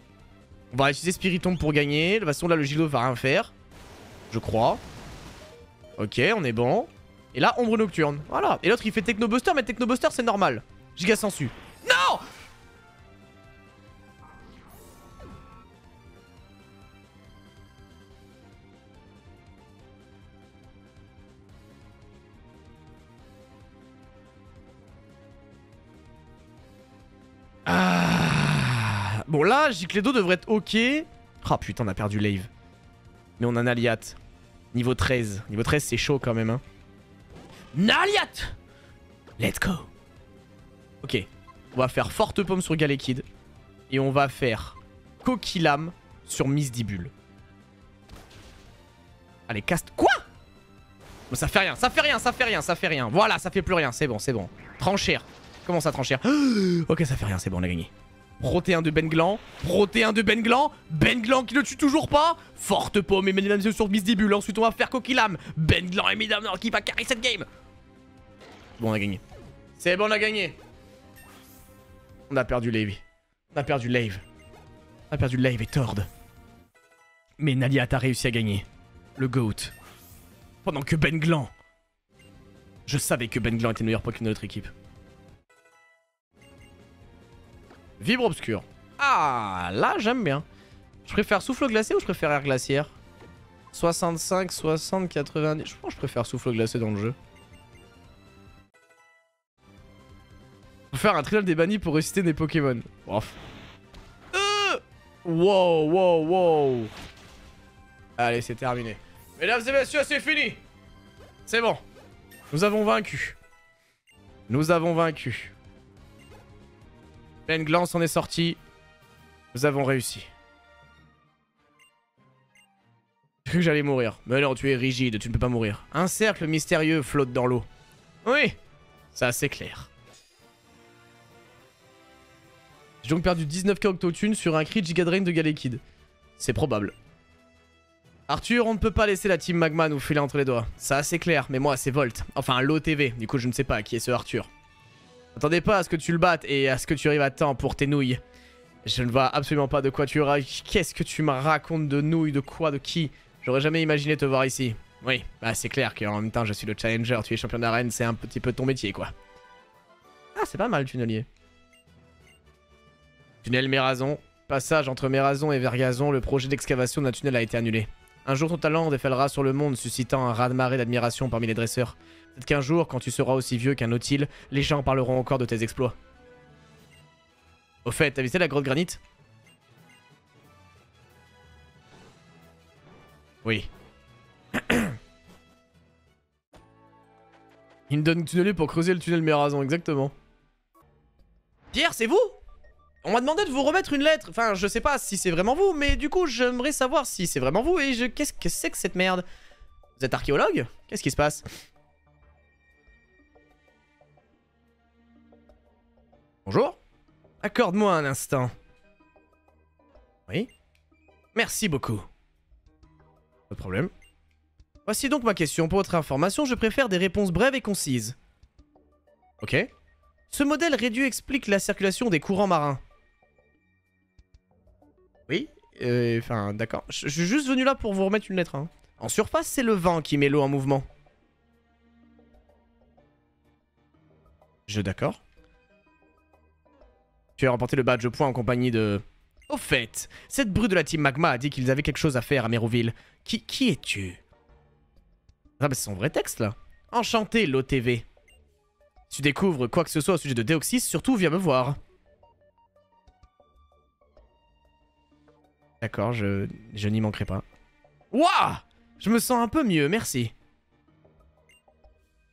On va utiliser Spiritomb pour gagner. De toute façon, là, le Gilo va rien faire. Je crois. Ok, on est bon. Et là, Ombre Nocturne. Voilà. Et l'autre, il fait Techno Buster, mais Techno Buster, c'est normal. Giga Sensu. Non! Ah. Bon là, Gicledo devrait être ok. Ah putain, on a perdu Lave. Mais on a Naliat. Niveau 13. Niveau 13, c'est chaud quand même. Hein. Naliat! Let's go. Ok. On va faire Forte Pomme sur Galekid. Et on va faire Coquillam sur Misdibule. Allez, cast... Quoi? Bon, ça fait rien, ça fait rien, ça fait rien, ça fait rien. Voilà, ça fait plus rien, c'est bon, c'est bon. Tranchère. Comment ça, tranchère? Ok, ça fait rien, c'est bon, on a gagné. Protéin de Ben Glan. Protéin de Ben Glan. Ben Glan qui ne tue toujours pas. Forte Pomme et mesdames et messieurs sur Misdibule. Ensuite, on va faire Coquillam. Ben Glan et mesdames qui va carry cette game. Bon, on a gagné. C'est bon, on a gagné. On a perdu Lave. On a perdu Lave. On a perdu Lave et Tord. Mais Naliat a réussi à gagner. Le GOAT. Pendant que Ben Glan... Je savais que Ben Glan était le meilleur Pokémon de notre équipe. Vibre obscur. Ah, là, j'aime bien. Je préfère souffle glacé ou je préfère air glaciaire? 65, 60, 90... Je pense que je préfère souffle glacé dans le jeu. Faut faire un trial des bannis pour réciter des Pokémon. Ouf. Wow, wow, wow. Allez, c'est terminé. Mesdames et messieurs, c'est fini. C'est bon. Nous avons vaincu. Nous avons vaincu. Ben Glan s'en est sorti. Nous avons réussi. J'ai cru que j'allais mourir. Mais non, tu es rigide, tu ne peux pas mourir. Un cercle mystérieux flotte dans l'eau. Oui, ça c'est clair. J'ai donc perdu 19k Octotune sur un cri de Giga Drain de Galekid. C'est probable. Arthur, on ne peut pas laisser la team Magma nous filer entre les doigts. Ça c'est clair, mais moi c'est Volt. Enfin, l'OTV, du coup je ne sais pas qui est ce Arthur. Attendez pas à ce que tu le battes et à ce que tu arrives à temps pour tes nouilles. Je ne vois absolument pas de quoi tu racontes. Qu'est-ce que tu me racontes de nouilles, de quoi, de qui? J'aurais jamais imaginé te voir ici. Oui, bah c'est clair qu'en même temps je suis le challenger, tu es champion d'arène, c'est un petit peu ton métier quoi. Ah c'est pas mal tunnelier. Tunnel Mérazon. Passage entre Mérazon et Vergazon, le projet d'excavation d'un tunnel a été annulé. Un jour ton talent défèlera sur le monde, suscitant un raz-de-marée d'admiration parmi les dresseurs. Peut-être qu'un jour, quand tu seras aussi vieux qu'un Nautile, les gens parleront encore de tes exploits. Au fait, t'as visité la grotte granite? Oui. Il me donne tunnelier pour creuser le tunnel Mérazon, exactement. Pierre, c'est vous? On m'a demandé de vous remettre une lettre. Enfin, je sais pas si c'est vraiment vous, mais du coup, j'aimerais savoir si c'est vraiment vous. Et qu'est-ce que c'est que cette merde? Vous êtes archéologue? Qu'est-ce qui se passe? Bonjour? Accorde-moi un instant. Oui? Merci beaucoup. Pas de problème. Voici donc ma question. Pour votre information, je préfère des réponses brèves et concises. Ok. Ce modèle réduit explique la circulation des courants marins. Oui, enfin, d'accord. Je suis juste venu là pour vous remettre une lettre. Hein. En surface, c'est le vent qui met l'eau en mouvement. D'accord. Tu as remporté le badge point en compagnie de... Au fait, cette brute de la team Magma a dit qu'ils avaient quelque chose à faire à Méroville. Qui es-tu? Ah bah c'est son vrai texte là. Enchanté, l'OTV. Si tu découvres quoi que ce soit au sujet de Deoxys, surtout viens me voir. D'accord, je n'y manquerai pas. Waouh! Je me sens un peu mieux, merci.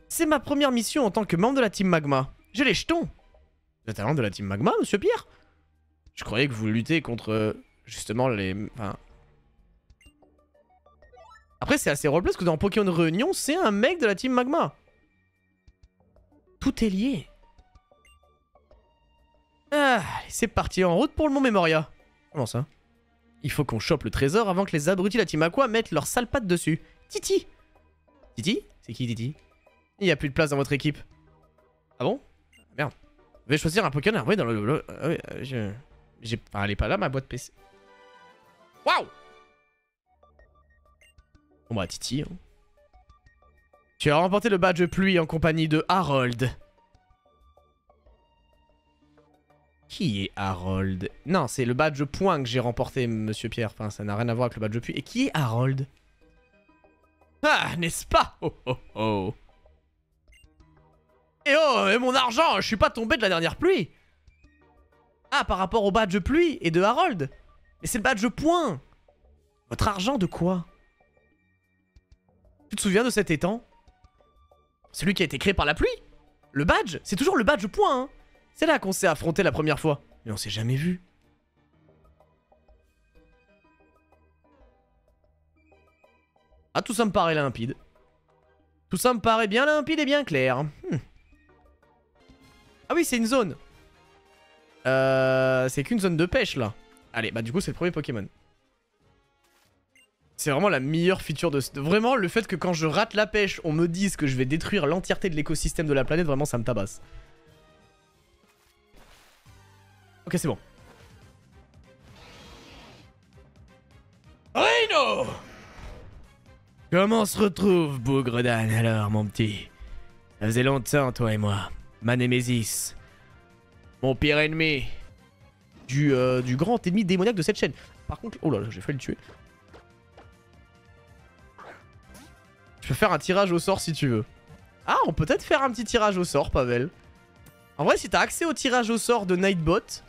C'est ma première mission en tant que membre de la Team Magma. J'ai les jetons. Vous êtes un membre de la Team Magma, monsieur Pierre? Je croyais que vous luttez contre, justement, les... Enfin... Après, c'est assez roleplay parce que dans Pokémon Réunion, c'est un mec de la Team Magma. Tout est lié. Ah, c'est parti, en route pour le Mont Memoria. Comment ça? Il faut qu'on chope le trésor avant que les abrutis de la Team Aqua mettent leurs sales pattes dessus. Titi! Titi? C'est qui Titi? Il n'y a plus de place dans votre équipe. Ah bon? Merde. Vous devez choisir un Pokémon. Oui, dans le... Oui, j'ai... Enfin, elle est pas là, ma boîte PC. Waouh! Bon bah, Titi. Hein. Tu as remporté le badge pluie en compagnie de Harold. Qui est Harold? Non, c'est le badge point que j'ai remporté, monsieur Pierre. Enfin, ça n'a rien à voir avec le badge pluie. Et qui est Harold? Ah, n'est-ce pas? Oh, oh, oh. Et mon argent, je suis pas tombé de la dernière pluie. Ah, par rapport au badge pluie et de Harold. Mais c'est le badge point. Votre argent de quoi? Tu te souviens de cet étang? Celui qui a été créé par la pluie? Le badge? C'est toujours le badge point, hein. C'est là qu'on s'est affronté la première fois. Mais on s'est jamais vu. Ah, tout ça me paraît limpide. Tout ça me paraît bien limpide et bien clair. Ah oui, c'est une zone. C'est qu'une zone de pêche, là. Allez, bah du coup, c'est le premier Pokémon. C'est vraiment la meilleure feature de... Vraiment, le fait que quand je rate la pêche, on me dise que je vais détruire l'entièreté de l'écosystème de la planète, vraiment, ça me tabasse. Ok, c'est bon. Rhino! Comment on se retrouve, bougre d'âne, alors, mon petit? Ça faisait longtemps, toi et moi. Ma Némésis. Mon pire ennemi. Du grand ennemi démoniaque de cette chaîne. Par contre... Oh là là, j'ai failli le tuer. Je peux faire un tirage au sort si tu veux. Ah, on peut peut-être faire un petit tirage au sort, Pavel. En vrai, si t'as accès au tirage au sort de Nightbot,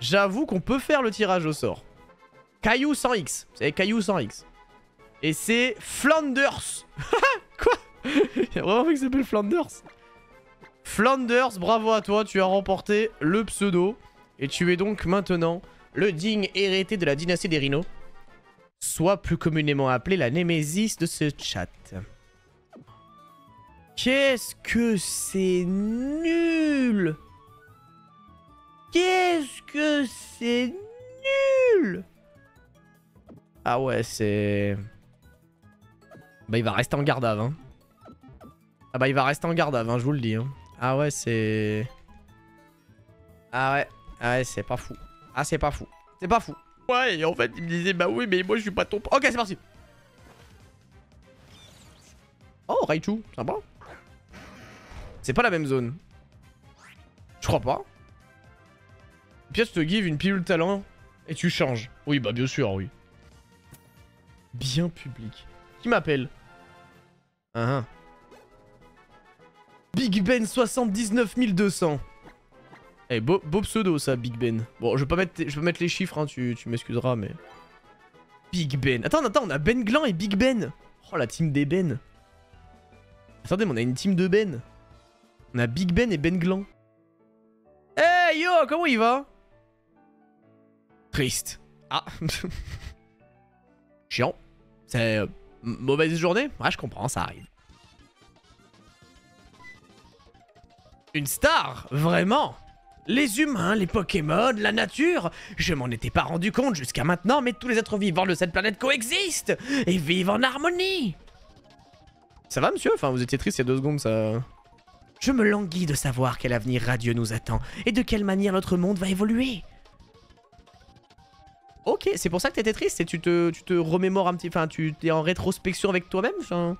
j'avoue qu'on peut faire le tirage au sort. Caillou 100X. C'est Caillou 100X. Et c'est Flanders. Quoi? Il y a vraiment un mec qui s'appelle Flanders. Flanders, bravo à toi, tu as remporté le pseudo. Et tu es donc maintenant le digne héritier de la dynastie des Rhinos. Soit plus communément appelé la Némésis de ce chat. Qu'est-ce que c'est nul! Qu'est-ce que c'est nul! Ah ouais, c'est... Bah il va rester en garde-ave, hein. Ah bah il va rester en garde-ave, hein, je vous le dis. Hein. Ah ouais, c'est... Ah ouais, c'est pas fou. Ah c'est pas fou. C'est pas fou. Ouais, et en fait, il me disait, bah oui, mais moi je suis pas ton... Ok, c'est parti. Oh, Raichu, sympa. C'est pas la même zone. Je crois pas. Pièce te give une pilule talent et tu changes. Oui, bah bien sûr, oui. Bien public. Qui m'appelle? Big Ben 79 200. Eh, beau pseudo ça, Big Ben. Bon, je peux mettre les chiffres, hein, tu m'excuseras, mais... Big Ben. Attends, on a Ben Glan et Big Ben. Oh, la team des Ben. Attendez, mais on a une team de Ben. On a Big Ben et Ben Glan. Hey, yo, comment il va? Triste. Ah. Chiant. C'est... mauvaise journée? Ouais, je comprends, ça arrive. Une star? Vraiment? Les humains, les Pokémon, la nature? Je m'en étais pas rendu compte jusqu'à maintenant, mais tous les êtres vivants de cette planète coexistent et vivent en harmonie. Ça va, monsieur? Enfin, vous étiez triste il y a 2 secondes, ça... Je me languis de savoir quel avenir radieux nous attend et de quelle manière notre monde va évoluer. Ok, c'est pour ça que t'étais triste, et tu te remémores un petit... Enfin, tu es en rétrospection avec toi-même, enfin...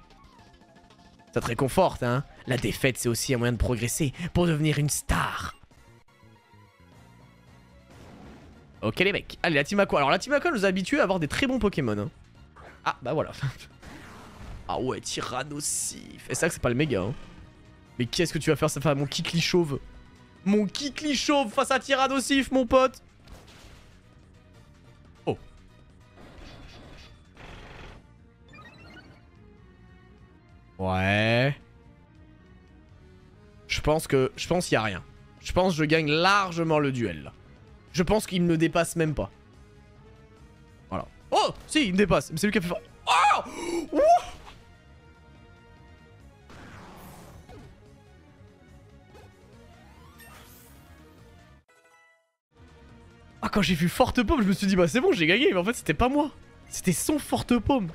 Ça te réconforte, hein. La défaite, c'est aussi un moyen de progresser pour devenir une star. Ok les mecs, allez la Team Aqua. Alors la Team Aqua nous a habitués à avoir des très bons Pokémon. Hein. Ah bah voilà. Ah ouais, Tyrannosif. Et c'est ça que c'est pas le méga. Hein. Mais qu'est-ce que tu vas faire ça fait mon Kikli chauve? Mon Kikli chauve face à Tyrannosif, mon pote. Oh. Ouais. Je pense qu'il y a rien. Je pense que je gagne largement le duel là. Je pense qu'il ne me dépasse même pas. Voilà. Oh, si, il me dépasse. Mais c'est lui qui a fait fort. Oh, ouh. Ah, quand j'ai vu Forte Paume, je me suis dit, bah c'est bon, j'ai gagné. Mais en fait, c'était pas moi. C'était son Forte Paume.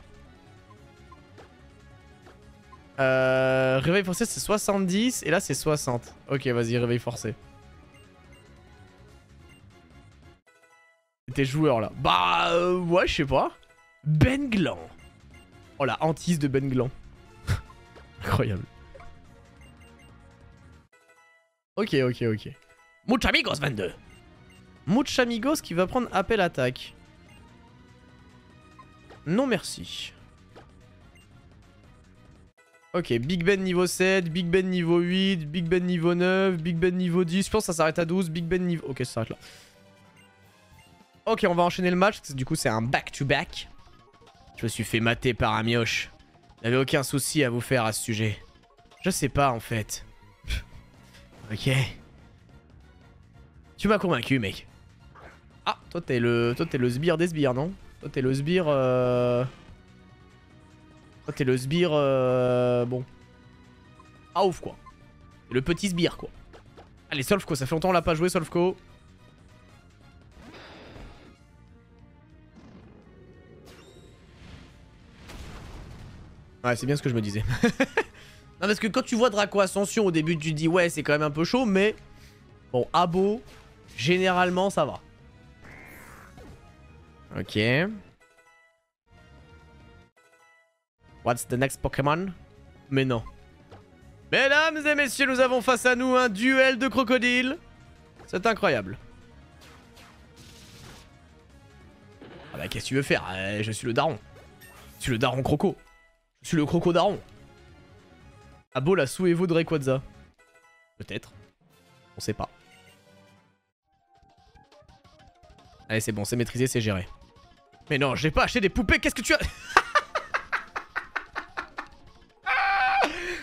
Réveil forcé, c'est 70. Et là, c'est 60. Ok, vas-y, réveil forcé. T'es joueur là. Bah, ouais, je sais pas. Ben Glan. Oh, la hantise de Ben Glan. Incroyable. Ok. Muchamigos 22. Muchamigos qui va prendre appel attaque. Non merci. Ok, Big Ben niveau 7, Big Ben niveau 8, Big Ben niveau 9, Big Ben niveau 10. Je pense que ça s'arrête à 12, Big Ben niveau... Ok, ça s'arrête là. Ok, on va enchaîner le match. Du coup, c'est un back-to-back. Je me suis fait mater par un mioche. J'avais aucun souci à vous faire à ce sujet. Je sais pas, en fait. Ok. Tu m'as convaincu, mec. Ah, toi, t'es le sbire des sbires, non? Toi, t'es le sbire... Toi, t'es le sbire... Bon. Ah, ouf, quoi. Le petit sbire, quoi. Allez, Solfco, ça fait longtemps qu'on l'a pas joué, Solfco. Ouais, c'est bien ce que je me disais. Non, parce que quand tu vois Draco Ascension, au début, tu te dis, ouais, c'est quand même un peu chaud, mais... Bon, Abo, généralement, ça va. Ok. What's the next Pokémon? Mais non. Mesdames et messieurs, nous avons face à nous un duel de crocodiles. C'est incroyable. Ah bah qu'est-ce que tu veux faire? Je suis le daron. Je suis le daron croco. Je suis le croco daron. Abo la Suevo de Rayquaza. Peut-être. On sait pas. Allez, c'est bon, c'est maîtrisé, c'est géré. Mais non, j'ai pas acheté des poupées, qu'est-ce que tu as...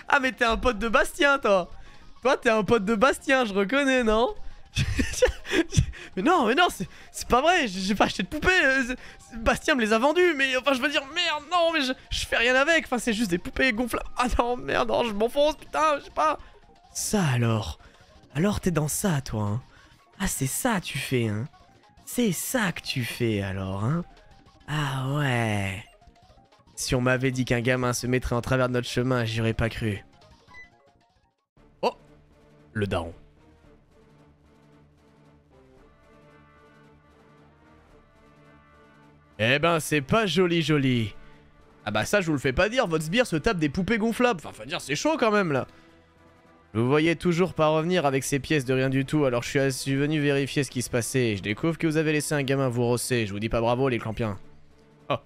Ah, mais t'es un pote de Bastien, toi. Toi, t'es un pote de Bastien, je reconnais, non? Mais non, c'est pas vrai, j'ai pas acheté de poupées. Bastien me les a vendues, mais enfin, je veux dire, merde, non, mais je fais rien avec. Enfin, c'est juste des poupées gonflables. Ah non, merde, non, je m'enfonce, putain, je sais pas. Ça alors. Alors, t'es dans ça, toi, hein. Ah, c'est ça, tu fais, hein. C'est ça que tu fais, alors, hein. Ah ouais. Si on m'avait dit qu'un gamin se mettrait en travers de notre chemin, j'y aurais pas cru. Oh, le daron. Eh ben, c'est pas joli. Ah bah ça, je vous le fais pas dire, votre sbire se tape des poupées gonflables. Enfin, faut dire, c'est chaud quand même, là. Vous voyez toujours pas revenir avec ces pièces de rien du tout, alors je suis venu vérifier ce qui se passait. Je découvre que vous avez laissé un gamin vous rosser. Je vous dis pas bravo, les clampiens. Oh.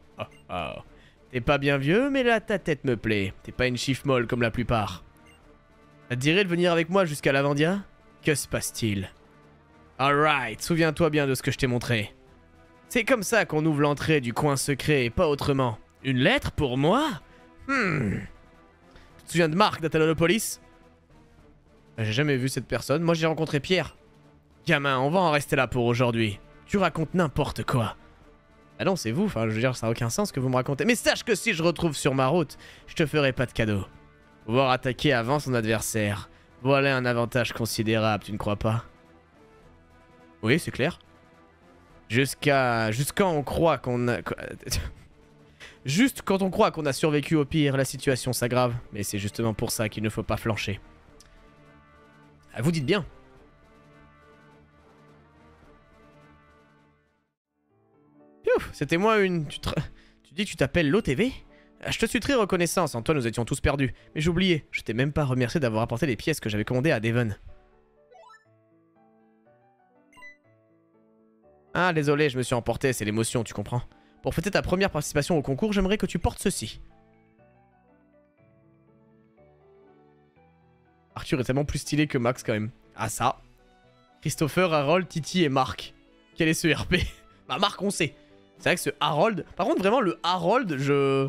T'es pas bien vieux, mais là, ta tête me plaît. T'es pas une chiffre molle comme la plupart. Ça te dirait de venir avec moi jusqu'à Lavandia? Que se passe-t-il? Alright, souviens-toi bien de ce que je t'ai montré. C'est comme ça qu'on ouvre l'entrée du coin secret et pas autrement. Une lettre pour moi? Tu te souviens de Marc d'Atalanopolis? J'ai jamais vu cette personne. Moi, j'ai rencontré Pierre. Gamin, on va en rester là pour aujourd'hui. Tu racontes n'importe quoi. Ah non, c'est vous. Enfin, je veux dire, ça n'a aucun sens que vous me racontez. Mais sache que si je retrouve sur ma route, je te ferai pas de cadeau. Pouvoir attaquer avant son adversaire. Voilà un avantage considérable, tu ne crois pas? Oui, c'est clair. Jusqu'à on croit qu'on a... Juste quand on croit qu'on a survécu au pire, la situation s'aggrave. Mais c'est justement pour ça qu'il ne faut pas flancher. Ah, vous dites bien. C'était moi une... Tu dis que tu t'appelles l'OTV? Je te suis très reconnaissant, sans toi nous étions tous perdus. Mais j'ai oublié, je t'ai même pas remercié d'avoir apporté les pièces que j'avais commandées à Devon. Ah désolé, je me suis emporté, c'est l'émotion, tu comprends. Pour fêter ta première participation au concours, j'aimerais que tu portes ceci. Arthur est tellement plus stylé que Max quand même. Ah ça. Christopher, Harold, Titi et Marc. Quel est ce RP? Bah Marc on sait. C'est vrai que ce Harold... Par contre vraiment le Harold, je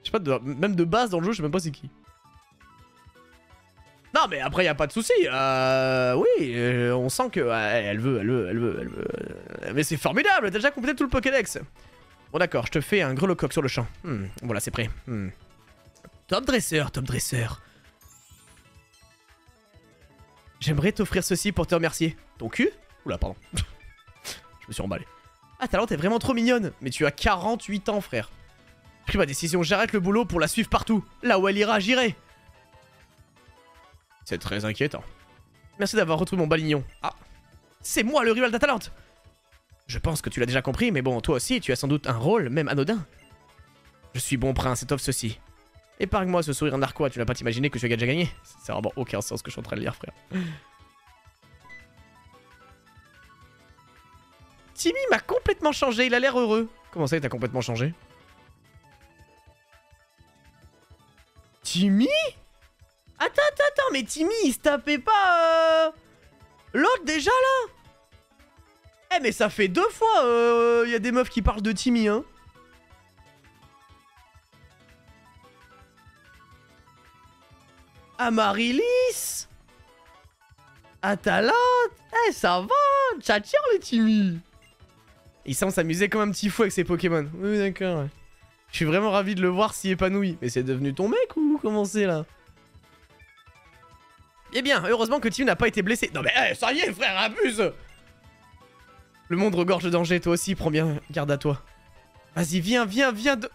sais pas, même de base dans le jeu, je sais même pas c'est qui. Non mais après y a pas de souci. Oui, on sent que elle veut. Mais c'est formidable, t'as déjà complété tout le Pokédex. Bon d'accord, je te fais un grelocoq sur le champ. Voilà, c'est prêt. Top dresseur, top dresseur. J'aimerais t'offrir ceci pour te remercier. Ton cul? Oula, pardon. Je me suis emballé. Ah, Talent, t'es vraiment trop mignonne. Mais tu as 48 ans, frère. J'ai pris ma décision, j'arrête le boulot pour la suivre partout. Là où elle ira, j'irai. C'est très inquiétant. Merci d'avoir retrouvé mon balignon. Ah, c'est moi le rival d'Atalante. Je pense que tu l'as déjà compris, mais bon, toi aussi, tu as sans doute un rôle, même anodin. Je suis bon prince et t'offre ceci. Épargne-moi ce sourire narquois, tu n'as pas t'imaginer que tu as déjà gagné. C'est vraiment aucun sens ce que je suis en train de lire, frère. Timmy m'a complètement changé, il a l'air heureux. Comment ça, il t'a complètement changé? Timmy? Attends, mais Timmy, il se tapait pas l'autre déjà, là? Eh, mais ça fait 2 fois, y a des meufs qui parlent de Timmy, hein. Amaryllis, Atalante. Eh, ça va, ça tire le Timmy. Il semble s'amuser comme un petit fou avec ses Pokémon. Oui, d'accord, ouais. Je suis vraiment ravi de le voir s'y épanoui. Mais c'est devenu ton mec ou comment c'est là? Eh bien, heureusement que Timmy n'a pas été blessé. Non mais, ça y est, frère, abuse. Le monde regorge de danger, toi aussi, prends bien garde à toi. Vas-y, viens de...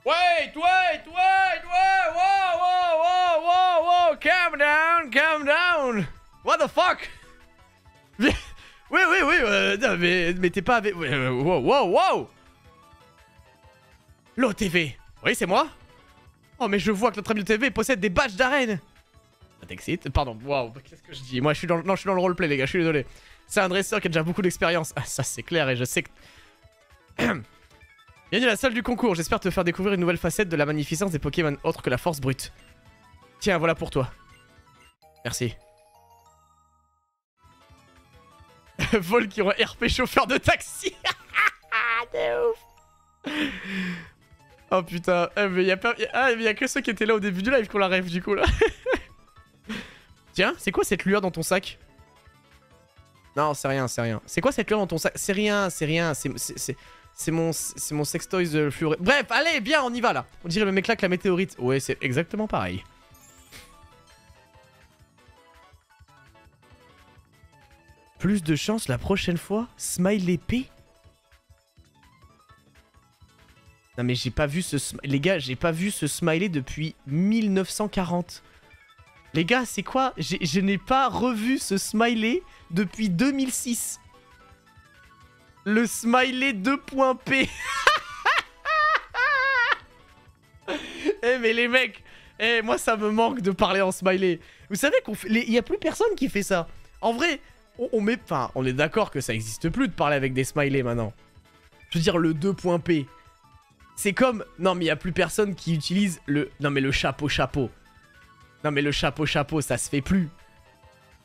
Wait, whoa, calm down. What the fuck? Oui, non, mais t'es pas avec... Wow. L'OTV. Oui, c'est moi. Oh, mais je vois que notre ami TV possède des badges d'arène. Ça t'excite? Pardon, waouh, qu'est-ce que je dis? Moi, je suis dans le roleplay, les gars, je suis désolé. C'est un dresseur qui a déjà beaucoup d'expérience. Ah, ça, c'est clair, et je sais que... Bienvenue à la salle du concours, j'espère te faire découvrir une nouvelle facette de la magnificence des Pokémon autre que la force brute. Tiens, voilà pour toi. Merci. Vol qui aura RP chauffeur de taxi. De ouf. Oh putain, mais y a que ceux qui étaient là au début du live qu'on la rêve du coup là. Tiens, c'est quoi cette lueur dans ton sac? Non, c'est rien. C'est quoi cette lueur dans ton sac? C'est rien, c'est mon sextoys fluoré. Bref, allez, bien, on y va là. On dirait le mec là que la météorite. Ouais, c'est exactement pareil. Plus de chance la prochaine fois. Smiley P. Non mais j'ai pas vu ce... Les gars, j'ai pas vu ce smiley depuis 1940. Les gars, c'est quoi? Je n'ai pas revu ce smiley depuis 2006. Le smiley 2.p. Eh mais les mecs, moi ça me manque de parler en smiley. Vous savez qu'on fait... Il y a plus personne qui fait ça. En vrai, on met... Enfin, on est d'accord que ça existe plus de parler avec des smileys maintenant. Je veux dire le 2.p. C'est comme... Non mais il y a plus personne qui utilise le... Non mais le chapeau. Non mais le chapeau, ça se fait plus.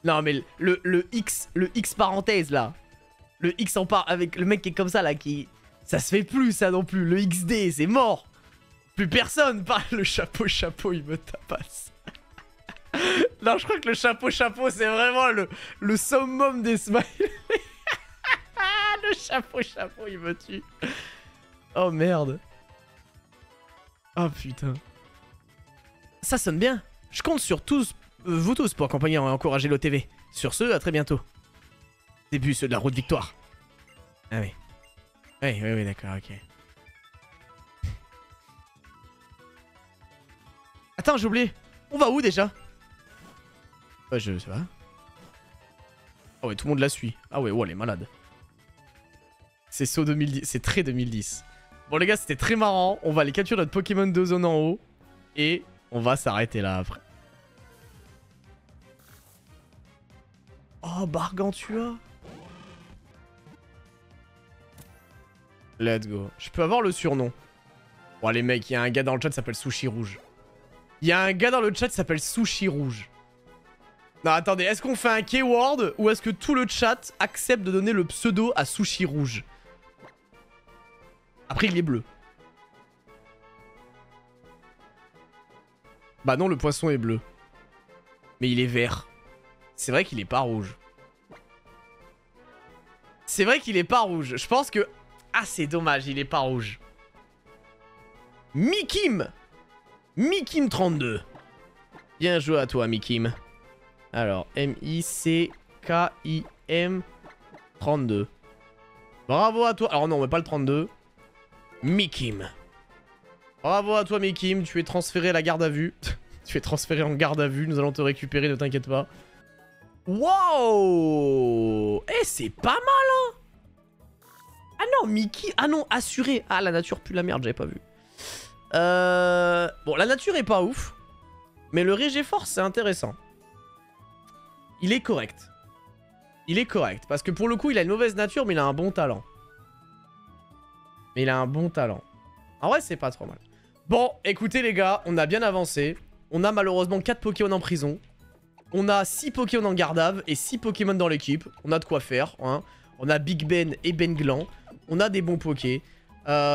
Non mais le X parenthèse là. Le X en part avec le mec qui est comme ça là qui... Ça se fait plus ça non plus. Le XD c'est mort. Plus personne parle le chapeau, il me tapasse. Non je crois que le chapeau c'est vraiment le summum des smileys. Le chapeau, il me tue. Oh merde. Oh putain. Ça sonne bien. Je compte sur vous tous pour accompagner et encourager l'OTV. Sur ce, à très bientôt. Début de la route victoire. Ah oui. Oui, d'accord, ok. Attends, j'ai oublié. On va où déjà? Ouais, ça va. Ah ouais, tout le monde la suit. Ah ouais, elle est malade. C'est saut 2010, c'est très 2010. Bon les gars, c'était très marrant. On va aller capturer notre Pokémon de zone en haut. Et on va s'arrêter là après. Oh, Bargantua. Let's go. Je peux avoir le surnom. Bon, les mecs, il y a un gars dans le chat qui s'appelle Sushi Rouge. Il y a un gars dans le chat qui s'appelle Sushi Rouge. Non, attendez, est-ce qu'on fait un keyword ou est-ce que tout le chat accepte de donner le pseudo à Sushi Rouge? Après, il est bleu. Bah non, le poisson est bleu. Mais il est vert. C'est vrai qu'il est pas rouge. C'est vrai qu'il est pas rouge. Je pense que... Ah, c'est dommage, il est pas rouge. Mikim Mikim 32. Bien joué à toi, Mikim. Alors, M-I-C-K-I-M 32. Bravo à toi. Alors non, mais pas le 32. Mikim. Bravo à toi, Mikim. Tu es transféré à la garde à vue. Tu es transféré en garde à vue. Nous allons te récupérer, ne t'inquiète pas. Wow. Eh, c'est pas mal, hein. Ah non, Mickey. Ah non, assuré. Ah, la nature pue la merde, j'avais pas vu. Bon, la nature est pas ouf. Mais le Régé Force, c'est intéressant. Il est correct. Il est correct. Parce que pour le coup, il a une mauvaise nature, mais il a un bon talent. Mais il a un bon talent. En vrai, c'est pas trop mal. Bon, écoutez les gars, on a bien avancé. On a malheureusement 4 Pokémon en prison. On a 6 Pokémon en Gardave et 6 Pokémon dans l'équipe. On a de quoi faire, hein. On a Big Ben et Ben Glan. On a des bons Pokés.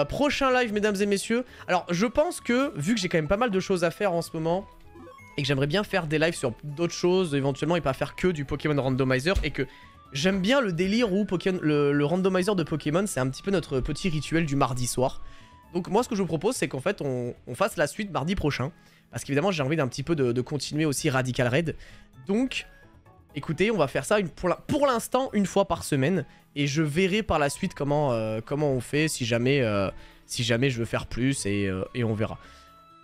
Prochain live, mesdames et messieurs. Alors, je pense que, vu que j'ai quand même pas mal de choses à faire en ce moment, et que j'aimerais bien faire des lives sur d'autres choses, éventuellement, et pas faire que du Pokémon Randomizer, et que j'aime bien le délire où le randomizer de Pokémon, c'est un petit peu notre petit rituel du mardi soir. Donc moi, ce que je vous propose, c'est qu'en fait, on fasse la suite mardi prochain. Parce qu'évidemment, j'ai envie d'un petit peu de continuer aussi Radical Raid. Donc, écoutez, on va faire ça pour l'instant une fois par semaine. Et je verrai par la suite comment on fait si jamais je veux faire plus et on verra.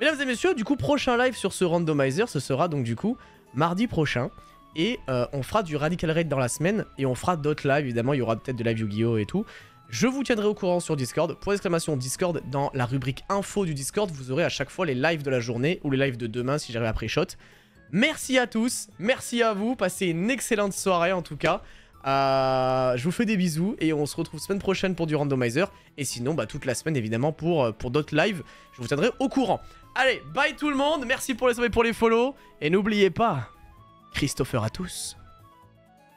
Mesdames et messieurs, du coup, prochain live sur ce randomizer, ce sera donc du coup mardi prochain. Et on fera du Radical Raid dans la semaine. Et on fera d'autres lives, évidemment, il y aura peut-être de live Yu-Gi-Oh! Et tout. Je vous tiendrai au courant sur Discord. Pour l'exclamation Discord, dans la rubrique info du Discord, vous aurez à chaque fois les lives de la journée ou les lives de demain si j'arrive après shot. Merci à tous, merci à vous, passez une excellente soirée en tout cas. Je vous fais des bisous et on se retrouve semaine prochaine pour du randomizer. Et sinon, bah, toute la semaine évidemment pour d'autres lives, je vous tiendrai au courant. Allez, bye tout le monde, merci pour les subs et pour les follow. Et n'oubliez pas, Christopher à tous.